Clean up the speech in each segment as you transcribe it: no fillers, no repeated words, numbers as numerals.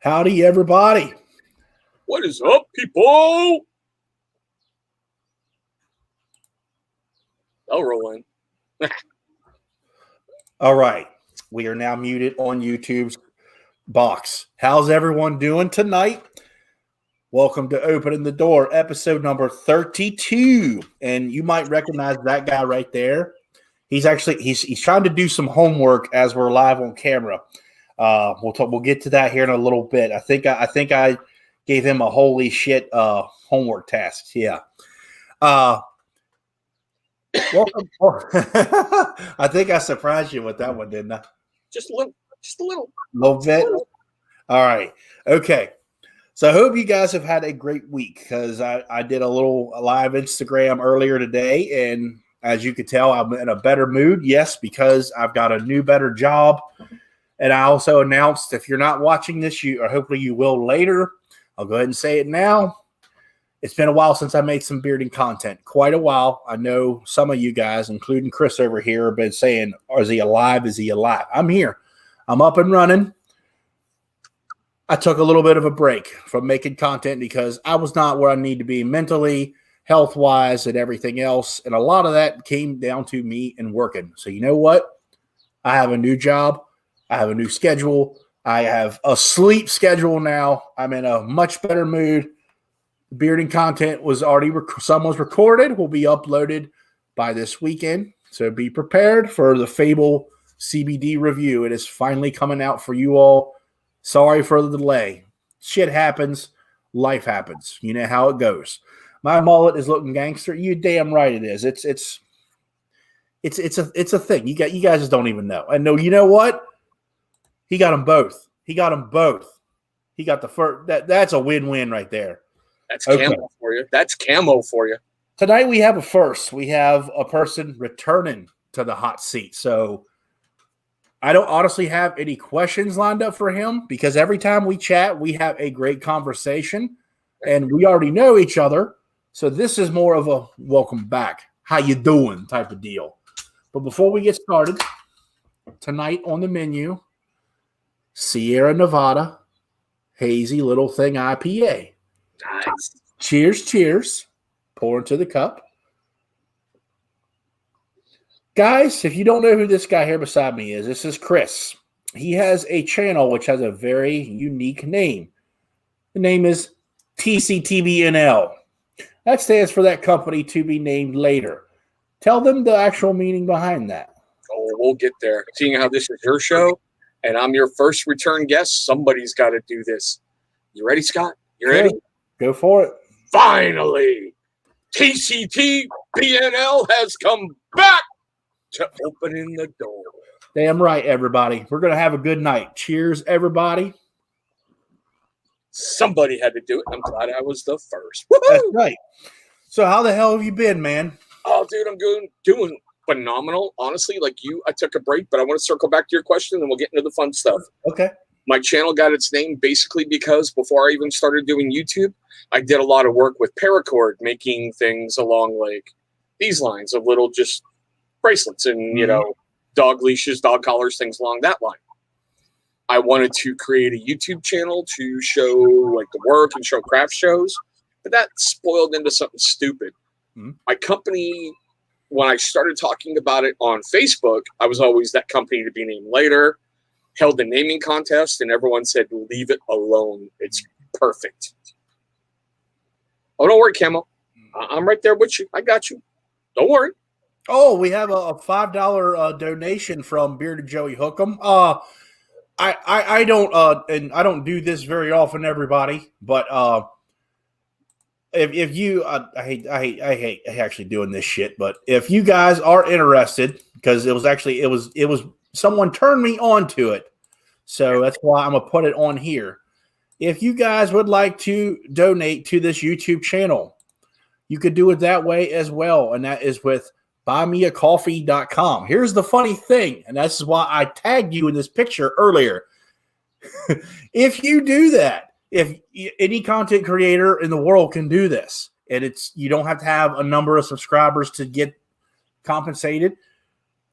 Howdy, everybody. What is up, people? I'll roll in. All right. We are now muted on YouTube's box. How's everyone doing tonight? Welcome to Opening the Door, episode number 32. And you might recognize that guy right there. He's trying to do some homework as we're live on camera. We'll get to that here in a little bit. I think I gave him a holy shit homework task. Yeah. Welcome. I think I surprised you with that one, didn't I? Just a little bit. All right. Okay. So I hope you guys have had a great week because I did a little live Instagram earlier today, and as you could tell, I'm in a better mood. Yes, because I've got a new, better job. And I also announced, if you're not watching this, or hopefully you will later, I'll go ahead and say it now. It's been a while since I made some bearding content. Quite a while. I know some of you guys, including Chris over here, have been saying, is he alive? Is he alive? I'm here. I'm up and running. I took a little bit of a break from making content because I was not where I need to be mentally, health-wise, and everything else. And a lot of that came down to me and working. So you know what? I have a new job. I have a new schedule. I have a sleep schedule now. I'm in a much better mood. Bearding content was already some was recorded, will be uploaded by this weekend. So be prepared for the Fable CBD review. It is finally coming out for you all. Sorry for the delay. Shit happens. Life happens. You know how it goes. My mullet is looking gangster. You damn right it is. It's a thing. You guys just don't even know. And no, you know what? He got them both. He got the first. That's a win-win right there. That's camo for you. That's camo for you. Tonight we have a first. We have a person returning to the hot seat. So I don't honestly have any questions lined up for him because every time we chat, we have a great conversation and we already know each other. So this is more of a welcome back, how you doing type of deal. But before we get started, tonight on the menu, Sierra Nevada Hazy Little Thing IPA. Nice. Cheers. Pour into the cup. Guys, if you don't know who this guy here beside me is, this is Chris. He has a channel which has a very unique name. The name is TCTBNL. That stands for that company to be named later. Tell them the actual meaning behind that. Oh, we'll get there. Seeing how this is your show and I'm your first return guest, somebody's got to do this. You ready, Scott? You ready? Go for it. Finally, TCTBNL has come back to Opening the Door. Damn right, everybody. We're going to have a good night. Cheers, everybody. Somebody had to do it. I'm glad I was the first. Woo-hoo! That's right. So how the hell have you been, man? Oh, dude, I'm doing phenomenal. Honestly, like you, I took a break, but I want to circle back to your question and we'll get into the fun stuff. Okay. My channel got its name basically because before I even started doing YouTube, I did a lot of work with paracord, making things along like these lines of little just bracelets and, you know, dog leashes, dog collars, things along that line. I wanted to create a YouTube channel to show like the work and show craft shows, but that spoiled into something stupid. My company, when I started talking about it on Facebook, I was always that company to be named later. Held the naming contest, and everyone said, leave it alone. It's perfect. Oh, don't worry, Camo. I'm right there with you. I got you. Don't worry. Oh, we have a $5 donation from Bearded Joey Hookem. I don't do this very often, everybody, but if you I hate actually doing this shit, but if you guys are interested, because it was someone turned me on to it. So that's why I'm going to put it on here. If you guys would like to donate to this YouTube channel, you could do it that way as well. And that is with buymeacoffee.com. Here's the funny thing, and this is why I tagged you in this picture earlier. If you do that, if any content creator in the world can do this, and you don't have to have a number of subscribers to get compensated.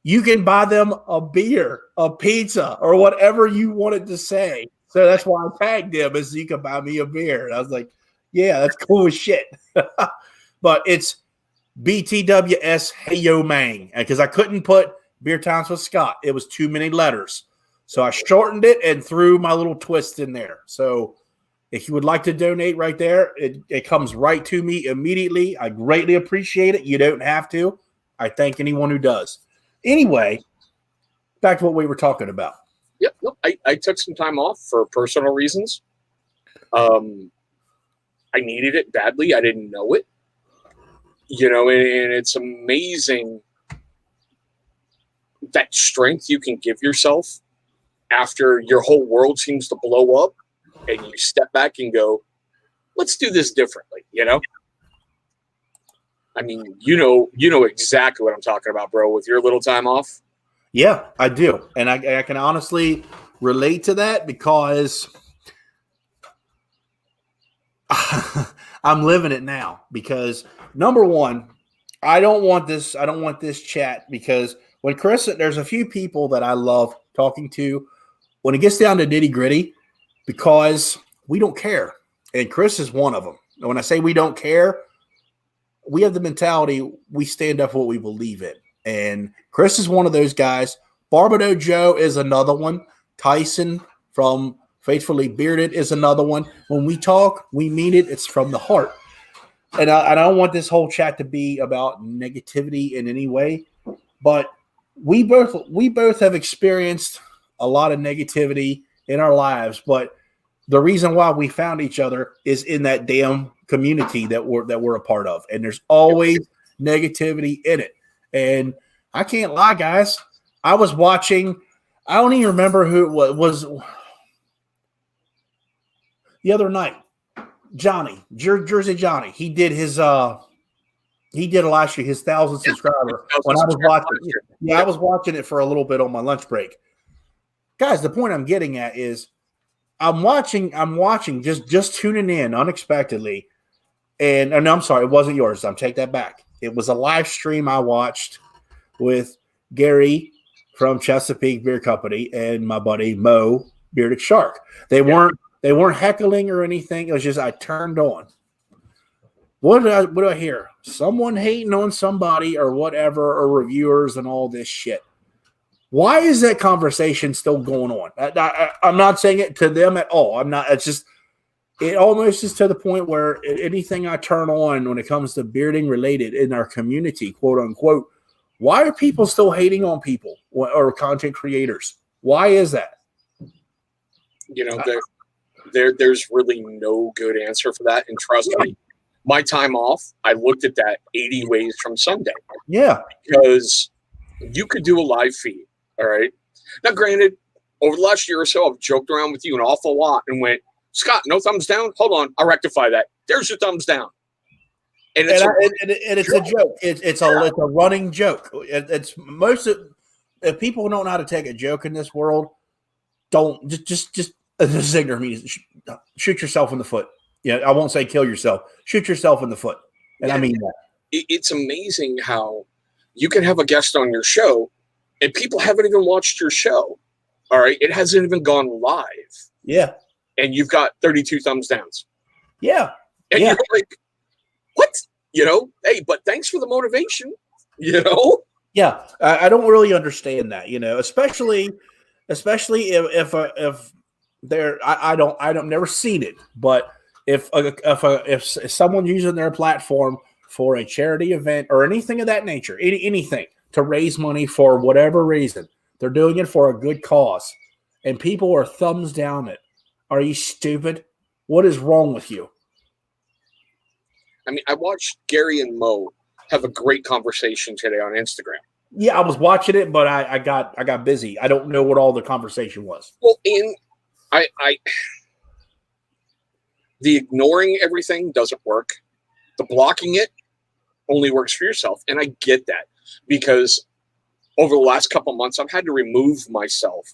You can buy them a beer, a pizza, or whatever you wanted to say. So that's why I tagged him, is so you can buy me a beer. And I was like, yeah, that's cool as shit. But it's BTWS Hey Yo Mang, because I couldn't put Beer Times with Scott. It was too many letters. So I shortened it and threw my little twist in there. So if you would like to donate right there, it comes right to me immediately. I greatly appreciate it. You don't have to. I thank anyone who does. Anyway, back to what we were talking about. Yep. No, I took some time off for personal reasons. I needed it badly. I didn't know it. And it's amazing that strength you can give yourself after your whole world seems to blow up, and you step back and go, let's do this differently, I mean, you know exactly what I'm talking about, bro, with your little time off. Yeah, I do. And I can honestly relate to that, because I'm living it now. Because number one, I don't want this chat, because when there's a few people that I love talking to when it gets down to nitty gritty, because we don't care. And Chris is one of them. And when I say we don't care, we have the mentality, we stand up for what we believe in. And Chris is one of those guys. Barbado Joe is another one. Tyson from Faithfully Bearded is another one. When we talk, we mean it. It's from the heart. And I don't want this whole chat to be about negativity in any way, but we both have experienced a lot of negativity in our lives. But the reason why we found each other is in that damn community that we're a part of. And there's always negativity in it. And I can't lie, guys. I was watching, I don't even remember who it was the other night. Johnny, Jersey Johnny. He did last year, his 1,000 subscriber. When I was watching, I was watching it for a little bit on my lunch break. Guys, the point I'm getting at is I'm watching, just tuning in unexpectedly. And I'm sorry, it wasn't yours. I'll take that back. It was a live stream I watched with Gary from Chesapeake Beer Company and my buddy Mo, Bearded Shark. They weren't heckling or anything. It was just I turned on. What do I hear? Someone hating on somebody or whatever, or reviewers and all this shit. Why is that conversation still going on? I'm not saying it to them at all. I'm not. It's just, it almost is to the point where anything I turn on when it comes to bearding related in our community, quote unquote, why are people still hating on people or content creators? Why is that? There's really no good answer for that. And trust me, my time off, I looked at that 80 ways from Sunday. Yeah. Because you could do a live feed. All right. Now, granted, over the last year or so, I've joked around with you an awful lot and went, Scott, no thumbs down? Hold on. I'll rectify that. There's your thumbs down. And it's a joke. It's a running joke. It's most of, if people don't know how to take a joke in this world, don't just ignore me. Shoot yourself in the foot. Yeah, I won't say kill yourself. Shoot yourself in the foot. And I mean that. It's amazing how you can have a guest on your show and people haven't even watched your show. All right. It hasn't even gone live. Yeah. And you've got 32 thumbs downs. Yeah. And you're like, what? Hey, but thanks for the motivation. Yeah. I don't really understand that, especially if they're, I don't never seen it, but if someone's using their platform for a charity event or anything of that nature, anything to raise money for whatever reason, they're doing it for a good cause, and people are thumbs down it. Are you stupid? What is wrong with you? I mean, I watched Gary and Mo have a great conversation today on Instagram. Yeah, I was watching it, but I got busy. I don't know what all the conversation was. Well, the ignoring everything doesn't work. The blocking it only works for yourself. And I get that, because over the last couple of months, I've had to remove myself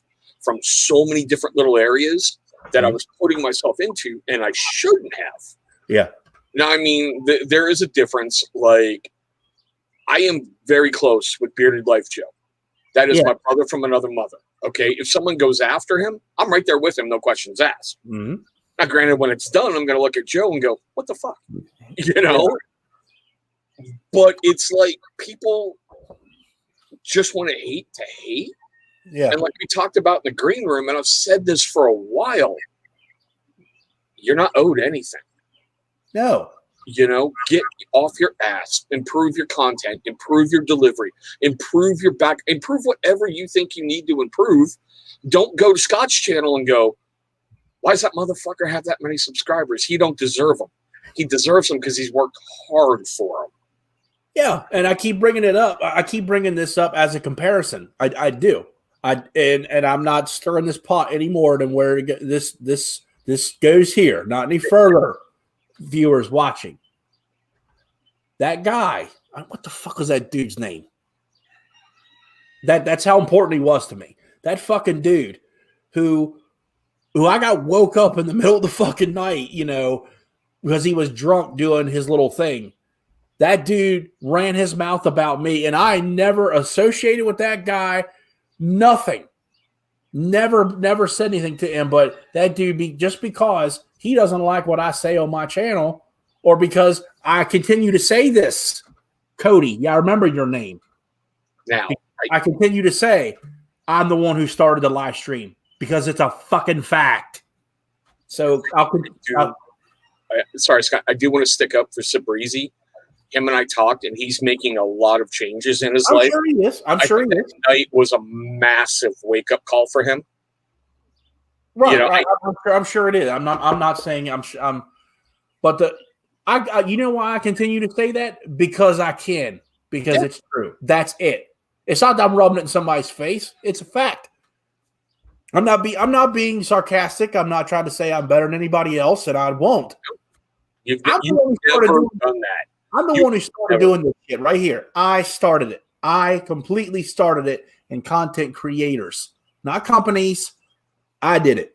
from so many different little areas that I was putting myself into, and I shouldn't have. Yeah. Now, I mean, there is a difference. Like, I am very close with Bearded Life Joe. That is my brother from another mother. Okay, if someone goes after him, I'm right there with him, no questions asked. Mm-hmm. Now, granted, when it's done, I'm going to look at Joe and go, what the fuck? You know? Yeah. But it's like people just want to hate. Yeah. And like we talked about in the green room, and I've said this for a while, you're not owed anything. No. You know, get off your ass, improve your content, improve your delivery, improve whatever you think you need to improve. Don't go to Scott's channel and go, why does that motherfucker have that many subscribers? He don't deserve them. He deserves them because he's worked hard for them. Yeah, and I keep bringing it up. I keep bringing this up as a comparison. I do. And I'm not stirring this pot any more than where this goes here. Not any further. Viewers watching. That guy, what the fuck was that dude's name? That's how important he was to me. That fucking dude who I got woke up in the middle of the fucking night, you know, because he was drunk doing his little thing. That dude ran his mouth about me, and I never associated with that guy. Nothing. Never said anything to him, but that dude, just because he doesn't like what I say on my channel, or because I continue to say this, Cody, yeah, I remember your name. Now, I continue to say I'm the one who started the live stream because it's a fucking fact. So sorry, Scott, I do want to stick up for Sabrizi. Him and I talked, and he's making a lot of changes in his life. Sure he is. I'm sure he is. Night was a massive wake-up call for him. Right. You know, I'm sure it is. I'm not saying but you know why I continue to say that? Because I can. Because it's true. That's it. It's not that I'm rubbing it in somebody's face. It's a fact. I'm not being sarcastic. I'm not trying to say I'm better than anybody else, and I won't. You've never done that. I'm the one who started doing this shit right here. I started it. I completely started it in content creators, not companies. I did it.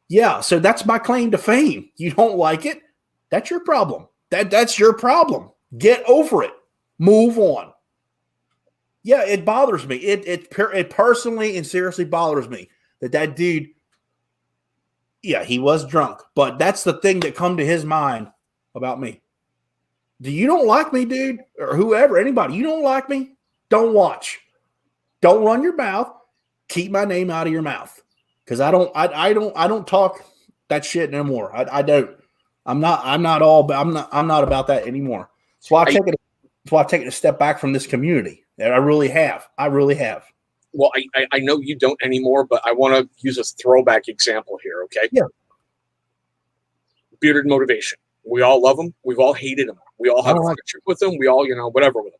Yeah, so that's my claim to fame. You don't like it? That's your problem. That's your problem. Get over it. Move on. Yeah, it bothers me. It personally and seriously bothers me that dude, yeah, he was drunk. But that's the thing that come to his mind about me. Do you don't like me, dude? Or whoever, anybody, you don't like me? Don't watch. Don't run your mouth. Keep my name out of your mouth. Because I don't talk that shit no more. I don't. I'm not about that anymore. That's why I've taken a step back from this community. I really have. Well, I know you don't anymore, but I want to use a throwback example here, okay? Yeah. Bearded Motivation. We all love him. We've all hated him. We all have a friendship with him. We all, whatever with him.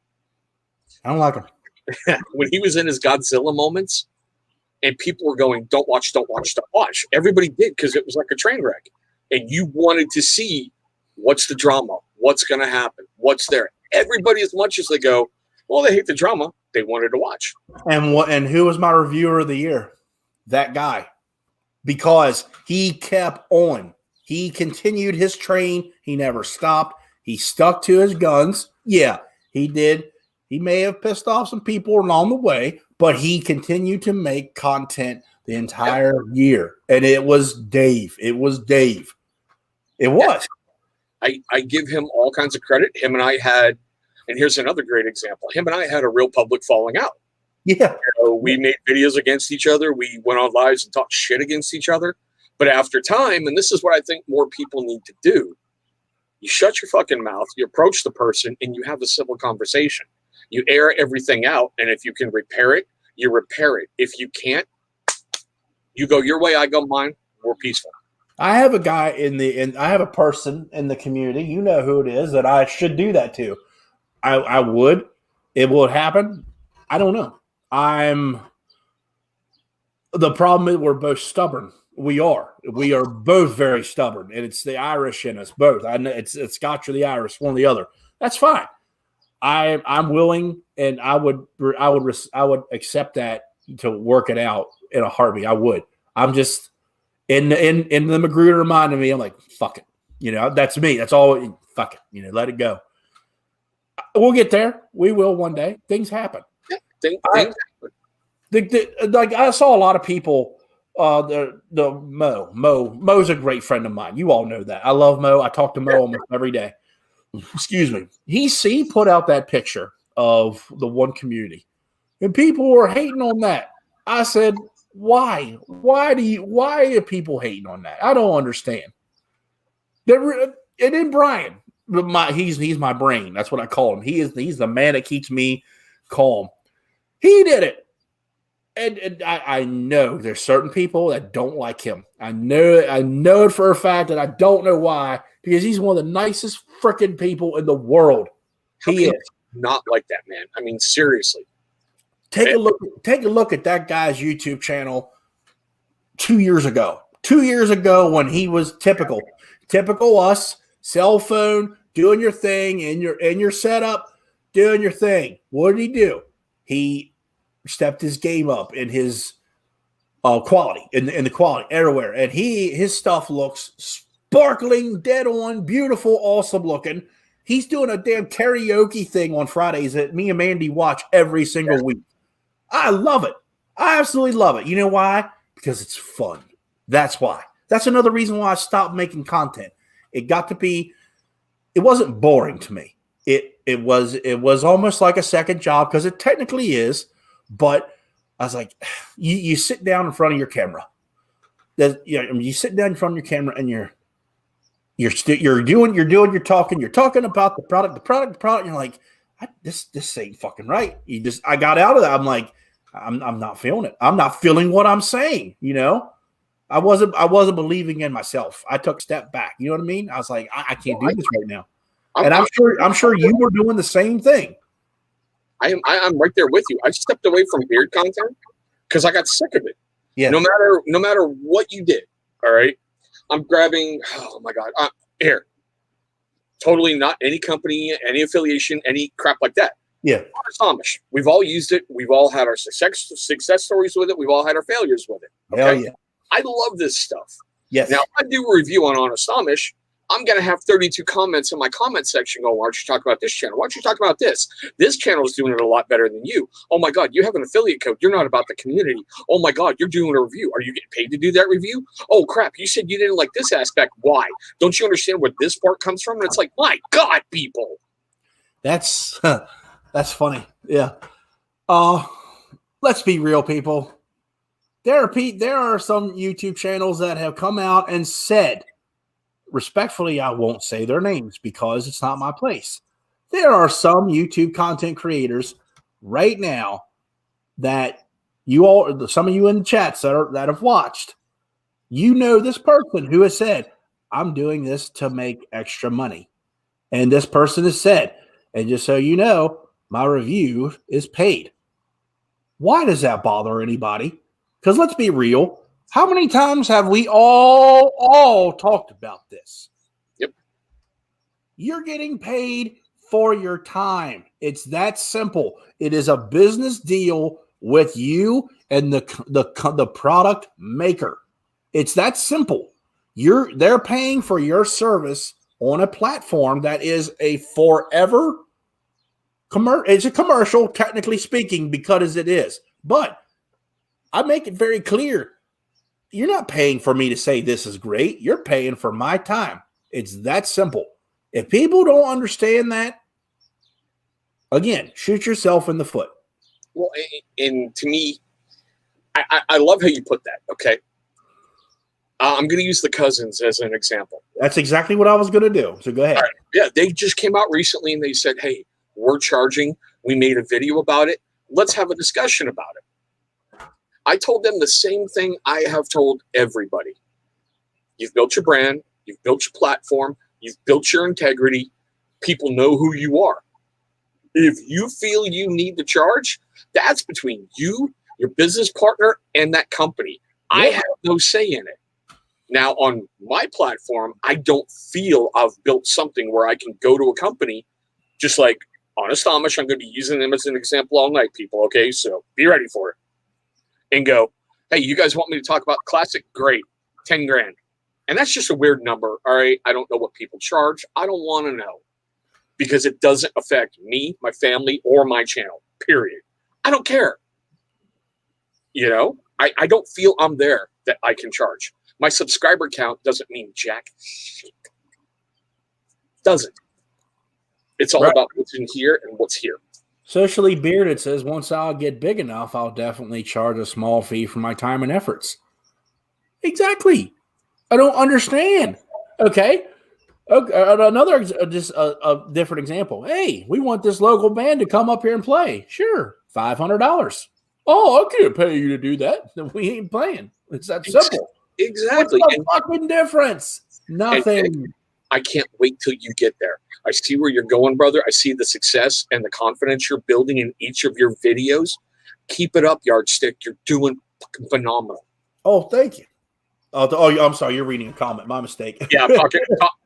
I don't like him. When he was in his Godzilla moments and people were going, don't watch. Everybody did because it was like a train wreck. And you wanted to see what's the drama, what's going to happen, what's there. Everybody, as much as they go, well, they hate the drama, they wanted to watch. And who was my reviewer of the year? That guy. Because he kept on. He continued his train. He never stopped. He stuck to his guns. Yeah, he did. He may have pissed off some people along the way, but he continued to make content the entire year. And it was Dave. It was. I give him all kinds of credit. Him and I had, and here's another great example. Him and I had a real public falling out. Yeah. We made videos against each other. We went on lives and talked shit against each other. But after time, and this is what I think more people need to do, you shut your fucking mouth, you approach the person, and you have a civil conversation. You air everything out, and if you can repair it, you repair it. If you can't, you go your way, I go mine. We're peaceful. I have a guy I have a person in the community, you know who it is, that I should do that to. I would. It would happen. I don't know. The problem is we're both stubborn. We are both very stubborn, and it's the Irish in us both. I know it's Scotch or the Irish, one or the other. That's fine. I'm willing, and I would accept that to work it out in a heartbeat. I would. I'm just in the Magruder mind of me. I'm like, fuck it. That's me. That's all. Fuck it. Let it go. We'll get there. We will one day. Things happen. Things happen. Like I saw a lot of people. The Mo's a great friend of mine. You all know that. I love Mo. I talk to Mo almost every day. Excuse me. He put out that picture of the one community, and people were hating on that. I said, why? Why are people hating on that? I don't understand. And then Brian, he's my brain. That's what I call him. He's the man that keeps me calm. He did it. And I know there's certain people that don't like him. I know it for a fact, and I don't know why, because he's one of the nicest freaking people in the world. He is not like that, man. I mean, seriously. Take a look at that guy's YouTube channel 2 years ago. 2 years ago when he was typical us, cell phone, doing your thing in your setup, doing your thing. What did he do? He stepped his game up in his quality, in the quality everywhere, and his stuff looks sparkling, dead on, beautiful, awesome looking. He's doing a damn karaoke thing on Fridays that me and Mandy watch every single week. I love it. I absolutely love it. You know why? Because it's fun. That's why. That's another reason why I stopped making content. It wasn't boring to me. It was almost like a second job, because it technically is. But I was like, you sit down in front of your camera. You sit down in front of your camera, and you're talking about the product. And you're like, this ain't fucking right. I got out of that. I'm like, I'm not feeling it. I'm not feeling what I'm saying. I wasn't believing in myself. I took a step back. You know what I mean? I was like, I can't do this right now. And I'm sure you were doing the same thing. I'm right there with you. I stepped away from beard content because I got sick of it. Yeah. No matter what you did, all right. I'm grabbing. Oh my god. Here. Totally not any company, any affiliation, any crap like that. Yeah. Amish. We've all used it. We've all had our success stories with it. We've all had our failures with it. Okay? Hell yeah. I love this stuff. Yes. Now, if I do a review on Honest Amish, I'm going to have 32 comments in my comment section going, why don't you talk about this channel? Why don't you talk about this? This channel is doing it a lot better than you. Oh, my God, you have an affiliate code. You're not about the community. Oh, my God, you're doing a review. Are you getting paid to do that review? Oh, crap, you said you didn't like this aspect. Why? Don't you understand where this part comes from? And it's like, my God, people. That's funny. Yeah. Let's be real, people. There are some YouTube channels that have come out and said, respectfully, I won't say their names because it's not my place. There are some YouTube content creators right now that some of you in the chats that have watched, this person who has said, I'm doing this to make extra money. And this person has said, and just so you know, my review is paid. Why does that bother anybody? Because let's be real. How many times have we all talked about this? Yep. You're getting paid for your time. It's that simple. It is a business deal with you and the product maker. It's that simple. They're paying for your service on a platform that is a forever it's a commercial, technically speaking, because it is. But I make it very clear. You're not paying for me to say this is great. You're paying for my time. It's that simple. If people don't understand that, again, shoot yourself in the foot. Well, and to me, I love how you put that. Okay. I'm going to use the Cousins as an example. That's exactly what I was going to do. So go ahead. All right. Yeah, they just came out recently and they said, hey, we're charging. We made a video about it. Let's have a discussion about it. I told them the same thing I have told everybody. You've built your brand. You've built your platform. You've built your integrity. People know who you are. If you feel you need to charge, that's between you, your business partner, and that company. Yeah. I have no say in it. Now, on my platform, I don't feel I've built something where I can go to a company just like Honest Amish. I'm going to be using them as an example all night, people. Okay, so be ready for it. And go, hey, you guys want me to talk about Classic? Great, 10 grand. And that's just a weird number, all right? I don't know what people charge. I don't want to know because it doesn't affect me, my family, or my channel, period. I don't care. You know, I don't feel I'm there that I can charge. My subscriber count doesn't mean jack. Doesn't. It's all about what's in here and what's here. Socially Bearded says, once I'll get big enough, I'll definitely charge a small fee for my time and efforts. Exactly. I don't understand. Okay. Another, just a different example. Hey, we want this local band to come up here and play. Sure. $500. Oh, I can't pay you to do that. We ain't playing. It's that simple. Exactly. What's the fucking difference? Nothing. And I can't wait till you get there. I see where you're going, brother. I see the success and the confidence you're building in each of your videos. Keep it up, Yardstick. You're doing fucking phenomenal. Oh, thank you. Oh, I'm sorry. You're reading a comment. My mistake. Yeah, I'm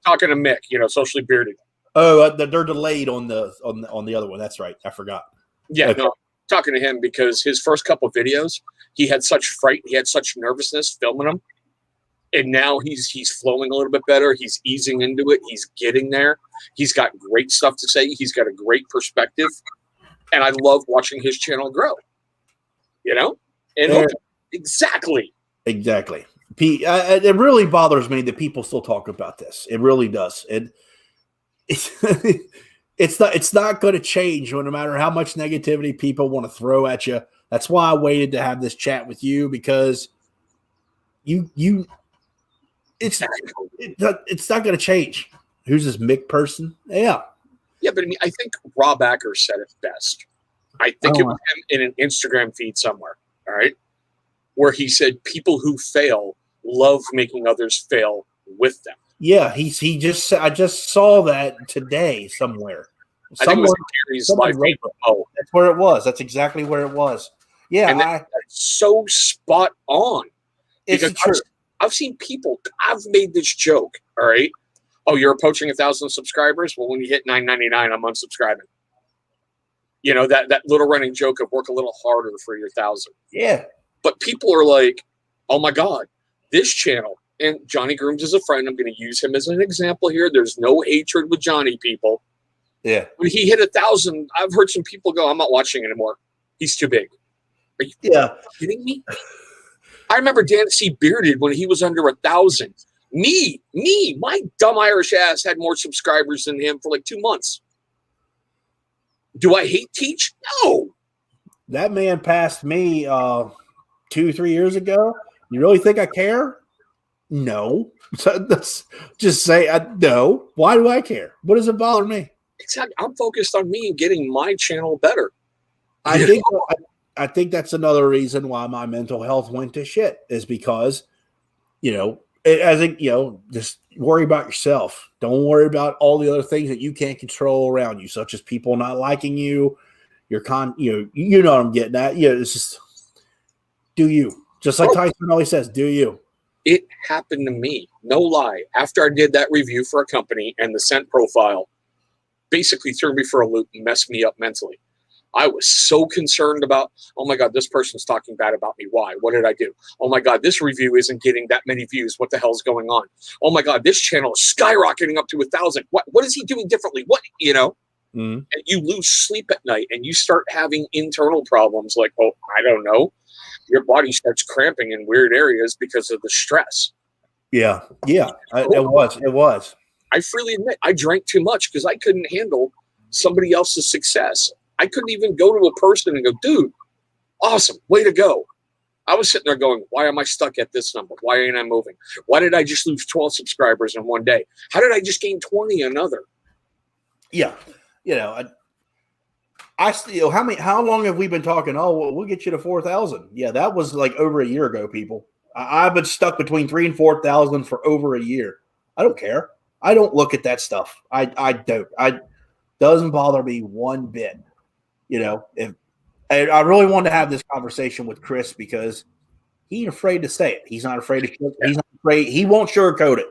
talking to Mick. You know, Socially Bearded. Oh, they're delayed on the other one. That's right. I forgot. Yeah, okay. No, talking to him because his first couple of videos, he had such fright, he had such nervousness filming them, and now he's flowing a little bit better. He's easing into it. He's getting there. He's got great stuff to say. He's got a great perspective, and I love watching his channel grow. You know, and exactly. It really bothers me that people still talk about this. It really does. It's not going to change no matter how much negativity people want to throw at you. That's why I waited to have this chat with you, because it's not going to change. Who's this Mick person? Yeah, but I mean, I think Rob Acker said it best. I think it was him in an Instagram feed somewhere. All right, where he said people who fail love making others fail with them. Yeah, I just saw that today somewhere. I think it was Gary's live feed. That's where it was. That's exactly where it was. Yeah, and that's so spot on. It's true. I've seen people. I've made this joke. All right. Oh, you're approaching 1,000 subscribers. Well, when you hit 999, I'm unsubscribing. You know, that little running joke of work a little harder for your 1,000. Yeah. But people are like, oh my God, this channel. And Johnny Grooms is a friend. I'm going to use him as an example here. There's no hatred with Johnny, people. Yeah. When he hit 1,000, I've heard some people go, I'm not watching anymore. He's too big. Are you kidding me? I remember Dan C. Bearded when he was under 1,000. Me, my dumb Irish ass had more subscribers than him for like 2 months. Do I hate Teach? No. That man passed me 2-3 years ago. You really think I care? No. Just say no. Why do I care? What does it bother me? Exactly. I'm focused on me and getting my channel better. I think that's another reason why my mental health went to shit, is because, just worry about yourself. Don't worry about all the other things that you can't control around you, such as people not liking you. You know what I'm getting at. Yeah, it's just do you. Just like Tyson always says, do you. It happened to me. No lie. After I did that review for a company and the scent profile basically threw me for a loop and messed me up mentally. I was so concerned about, oh my God, this person's talking bad about me. Why? What did I do? Oh my God, this review isn't getting that many views. What the hell's going on? Oh my God, this channel is skyrocketing up to 1,000. What is he doing differently? And you lose sleep at night and you start having internal problems like, oh, I don't know. Your body starts cramping in weird areas because of the stress. Yeah. It was. I freely admit I drank too much because I couldn't handle somebody else's success. I couldn't even go to a person and go, dude, awesome, way to go. I was sitting there going, why am I stuck at this number? Why ain't I moving? Why did I just lose 12 subscribers in one day? How did I just gain 20 another? Yeah. How long have we been talking? Oh, well, we'll get you to 4,000. Yeah, that was like over a year ago, people. I've been stuck between 3,000 and 4,000 for over a year. I don't care. I don't look at that stuff. I don't. Doesn't bother me one bit. If I really wanted to have this conversation with Chris because he ain't afraid to say it. He's not afraid to. He's not afraid. He won't sugarcoat it.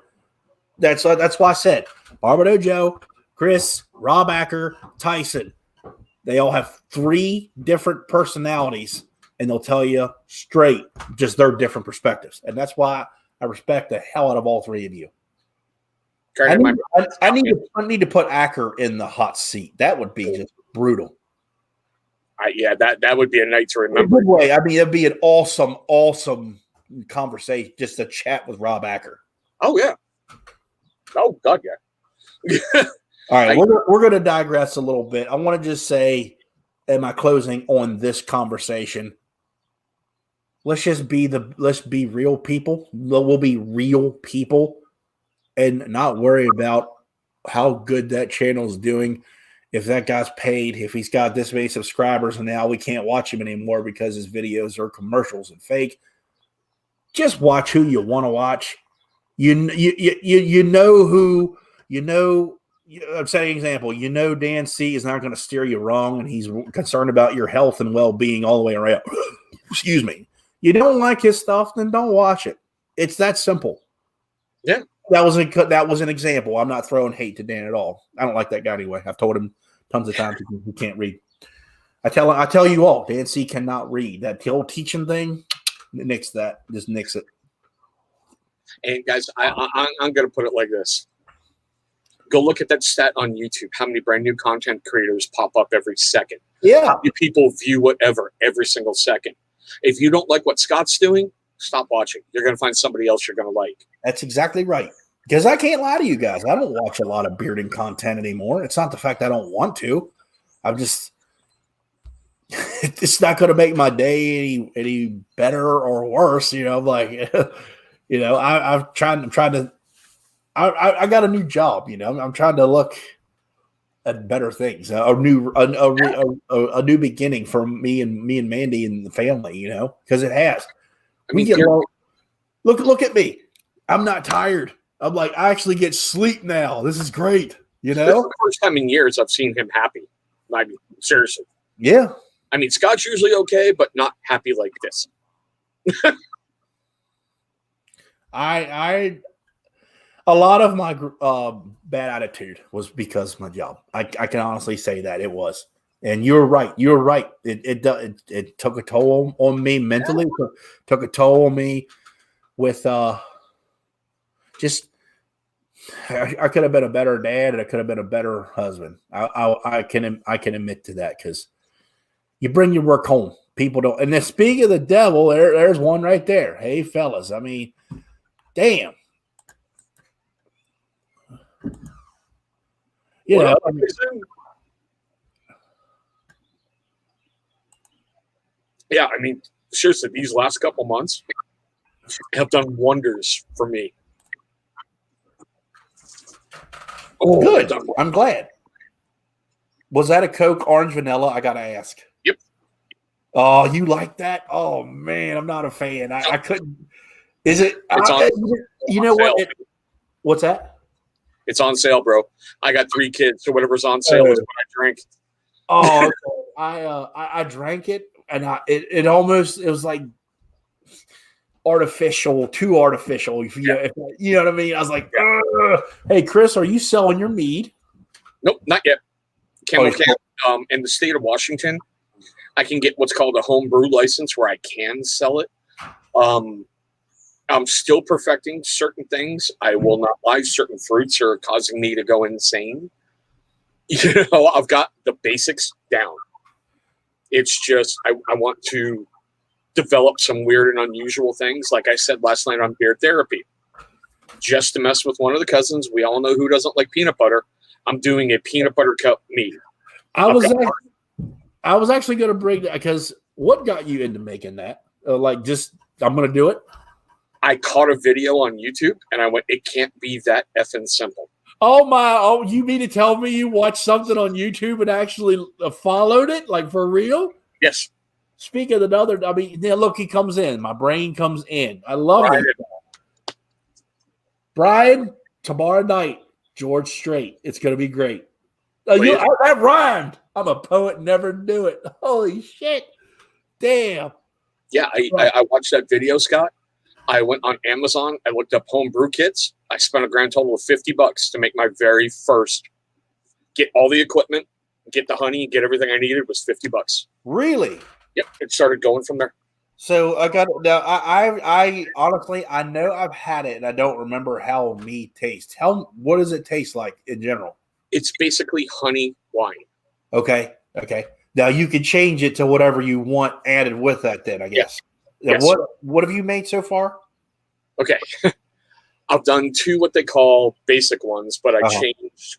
That's why I said Barbado Joe, Chris, Rob Acker, Tyson. They all have 3 different personalities, and they'll tell you straight just their different perspectives. And that's why I respect the hell out of all 3 of you. I need to put Acker in the hot seat. That would be just brutal. That would be a night to remember. Good way. I mean, it'd be an awesome conversation just to chat with Rob Acker. Oh yeah. Oh God, yeah. All right, we're going to digress a little bit. I want to just say, in my closing on this conversation, let's be real people. We'll be real people, and not worry about how good that channel is doing. If that guy's paid, if he's got this many subscribers, and now we can't watch him anymore because his videos are commercials and fake. Just watch who you want to watch. You know who you know. I'm saying an example. You know Dan C is not going to steer you wrong, and he's concerned about your health and well-being all the way around. Excuse me. You don't like his stuff, then don't watch it. It's that simple. Yeah. That was an example. I'm not throwing hate to Dan at all. I don't like that guy anyway. I've told him tons of times he can't read. I tell you all, Dan C cannot read. That whole teaching thing, nix that. Just nix it. And guys, I'm going to put it like this. Go look at that stat on YouTube. How many brand new content creators pop up every second? Yeah. How many people view whatever every single second? If you don't like what Scott's doing, stop watching. You're going to find somebody else you're going to like. That's exactly right. Because I can't lie to you guys. I don't watch a lot of bearding content anymore. It's not the fact I don't want to. I'm just – it's not going to make my day any better or worse. You know, like – you know, I'm trying to – I got a new job, you know. I'm trying to look at better things, a new beginning for me and Mandy and the family, you know, because it has. Look at me. I'm not tired. I'm like, I actually get sleep now. This is great, you know. This is the first time in years I've seen him happy. I mean, seriously. Yeah. I mean, Scott's usually okay, but not happy like this. A lot of my bad attitude was because of my job. I can honestly say that it was. And you're right. You're right. It took a toll on me mentally. Yeah. Took a toll on me with just. I could have been a better dad, and I could have been a better husband. I can admit to that because you bring your work home. People don't. And then speaking of the devil, there's one right there. Hey, fellas. I mean, damn. You know, yeah, I mean, seriously, these last couple months have done wonders for me. Oh, good. I'm glad. Was that a Coke orange vanilla? I got to ask. Yep. Oh, you like that? Oh, man, I'm not a fan. I couldn't. Is it? You know what? What's that? It's on sale, bro. I got 3 kids, so whatever's on sale is what I drink. Oh, I drank it, and it was like artificial, too artificial. You know what I mean? I was like, hey, Chris, are you selling your mead? Nope, not yet. Camo in the state of Washington, I can get what's called a home brew license where I can sell it. I'm still perfecting certain things. I will not lie. Certain fruits are causing me to go insane. You know, I've got the basics down. It's just I want to develop some weird and unusual things. Like I said last night on Beard Therapy, just to mess with one of the cousins. We all know who doesn't like peanut butter. I'm doing a peanut butter cup mead. I was actually going to bring that because what got you into making that? I'm going to do it. I caught a video on YouTube and I went, it can't be that effing simple. Oh, you mean to tell me you watched something on YouTube and actually followed it? Like for real? Yes. Speaking of another, I mean, look, he comes in. My brain comes in. I love it. Brian, tomorrow night, George Strait. It's going to be great. That rhymed. I'm a poet, never knew it. Holy shit. Damn. Yeah, I watched that video, Scott. I went on Amazon. I looked up home brew kits. I spent a grand total of $50 to make my very first. Get all the equipment, get the honey, get everything I needed. Was $50. Really? Yep. It started going from there. So I got now. I honestly, I know I've had it, and I don't remember how mead tastes. What does it taste like in general? It's basically honey wine. Okay. Now you can change it to whatever you want added with that. Then I guess. Yes. What have you made so far? Okay. I've done 2 what they call basic ones, but I changed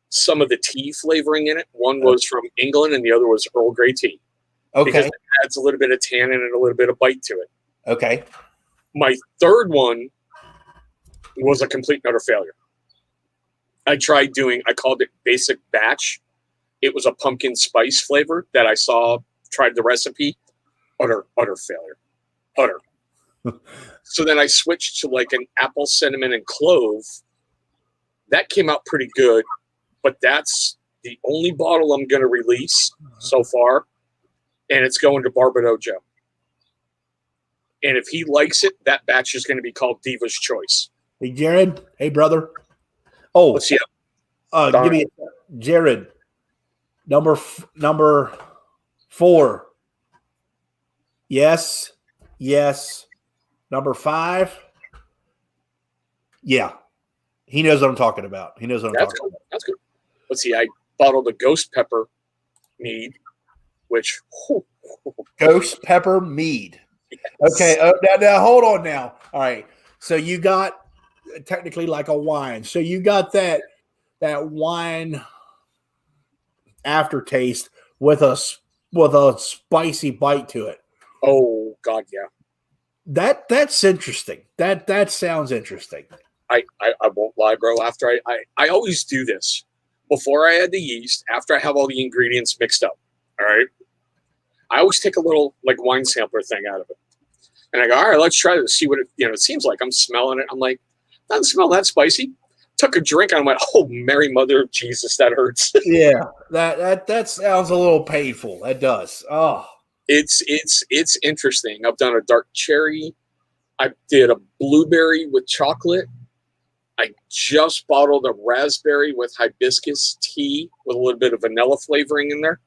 some of the tea flavoring in it. One was from England, and the other was Earl Grey tea. Okay. Because it adds a little bit of tannin and a little bit of bite to it. Okay. My third one was a complete and utter failure. I called it basic batch. It was a pumpkin spice flavor that I tried the recipe. Utter failure. Utter. So then I switched to like an apple, cinnamon, and clove. That came out pretty good, but that's the only bottle I'm going to release so far, and it's going to Barbado Joe. And if he likes it, that batch is going to be called Diva's Choice. Hey, Jared. Hey, brother. Oh, let's see. Give me Jared. Number 4. Yes. Number 5. Yeah. He knows what I'm talking about. That's good. Let's see. I bottled a ghost pepper mead, which ghost pepper mead. Yes. Okay. Now hold on now. All right. So you got technically like a wine. So you got that wine aftertaste with a spicy bite to it. Oh God, yeah. That's interesting. That sounds interesting. I won't lie, bro. After I always do this before I add the yeast, after I have all the ingredients mixed up. All right. I always take a little like wine sampler thing out of it. And I go, all right, let's try this, see what it seems like. I'm smelling it. I'm like, doesn't smell that spicy. Took a drink and I went, oh, Mary Mother of Jesus, that hurts. Yeah, that sounds a little painful. That does. Oh, it's interesting. I've done a dark cherry. I did a blueberry with chocolate. I just bottled a raspberry with hibiscus tea with a little bit of vanilla flavoring in there.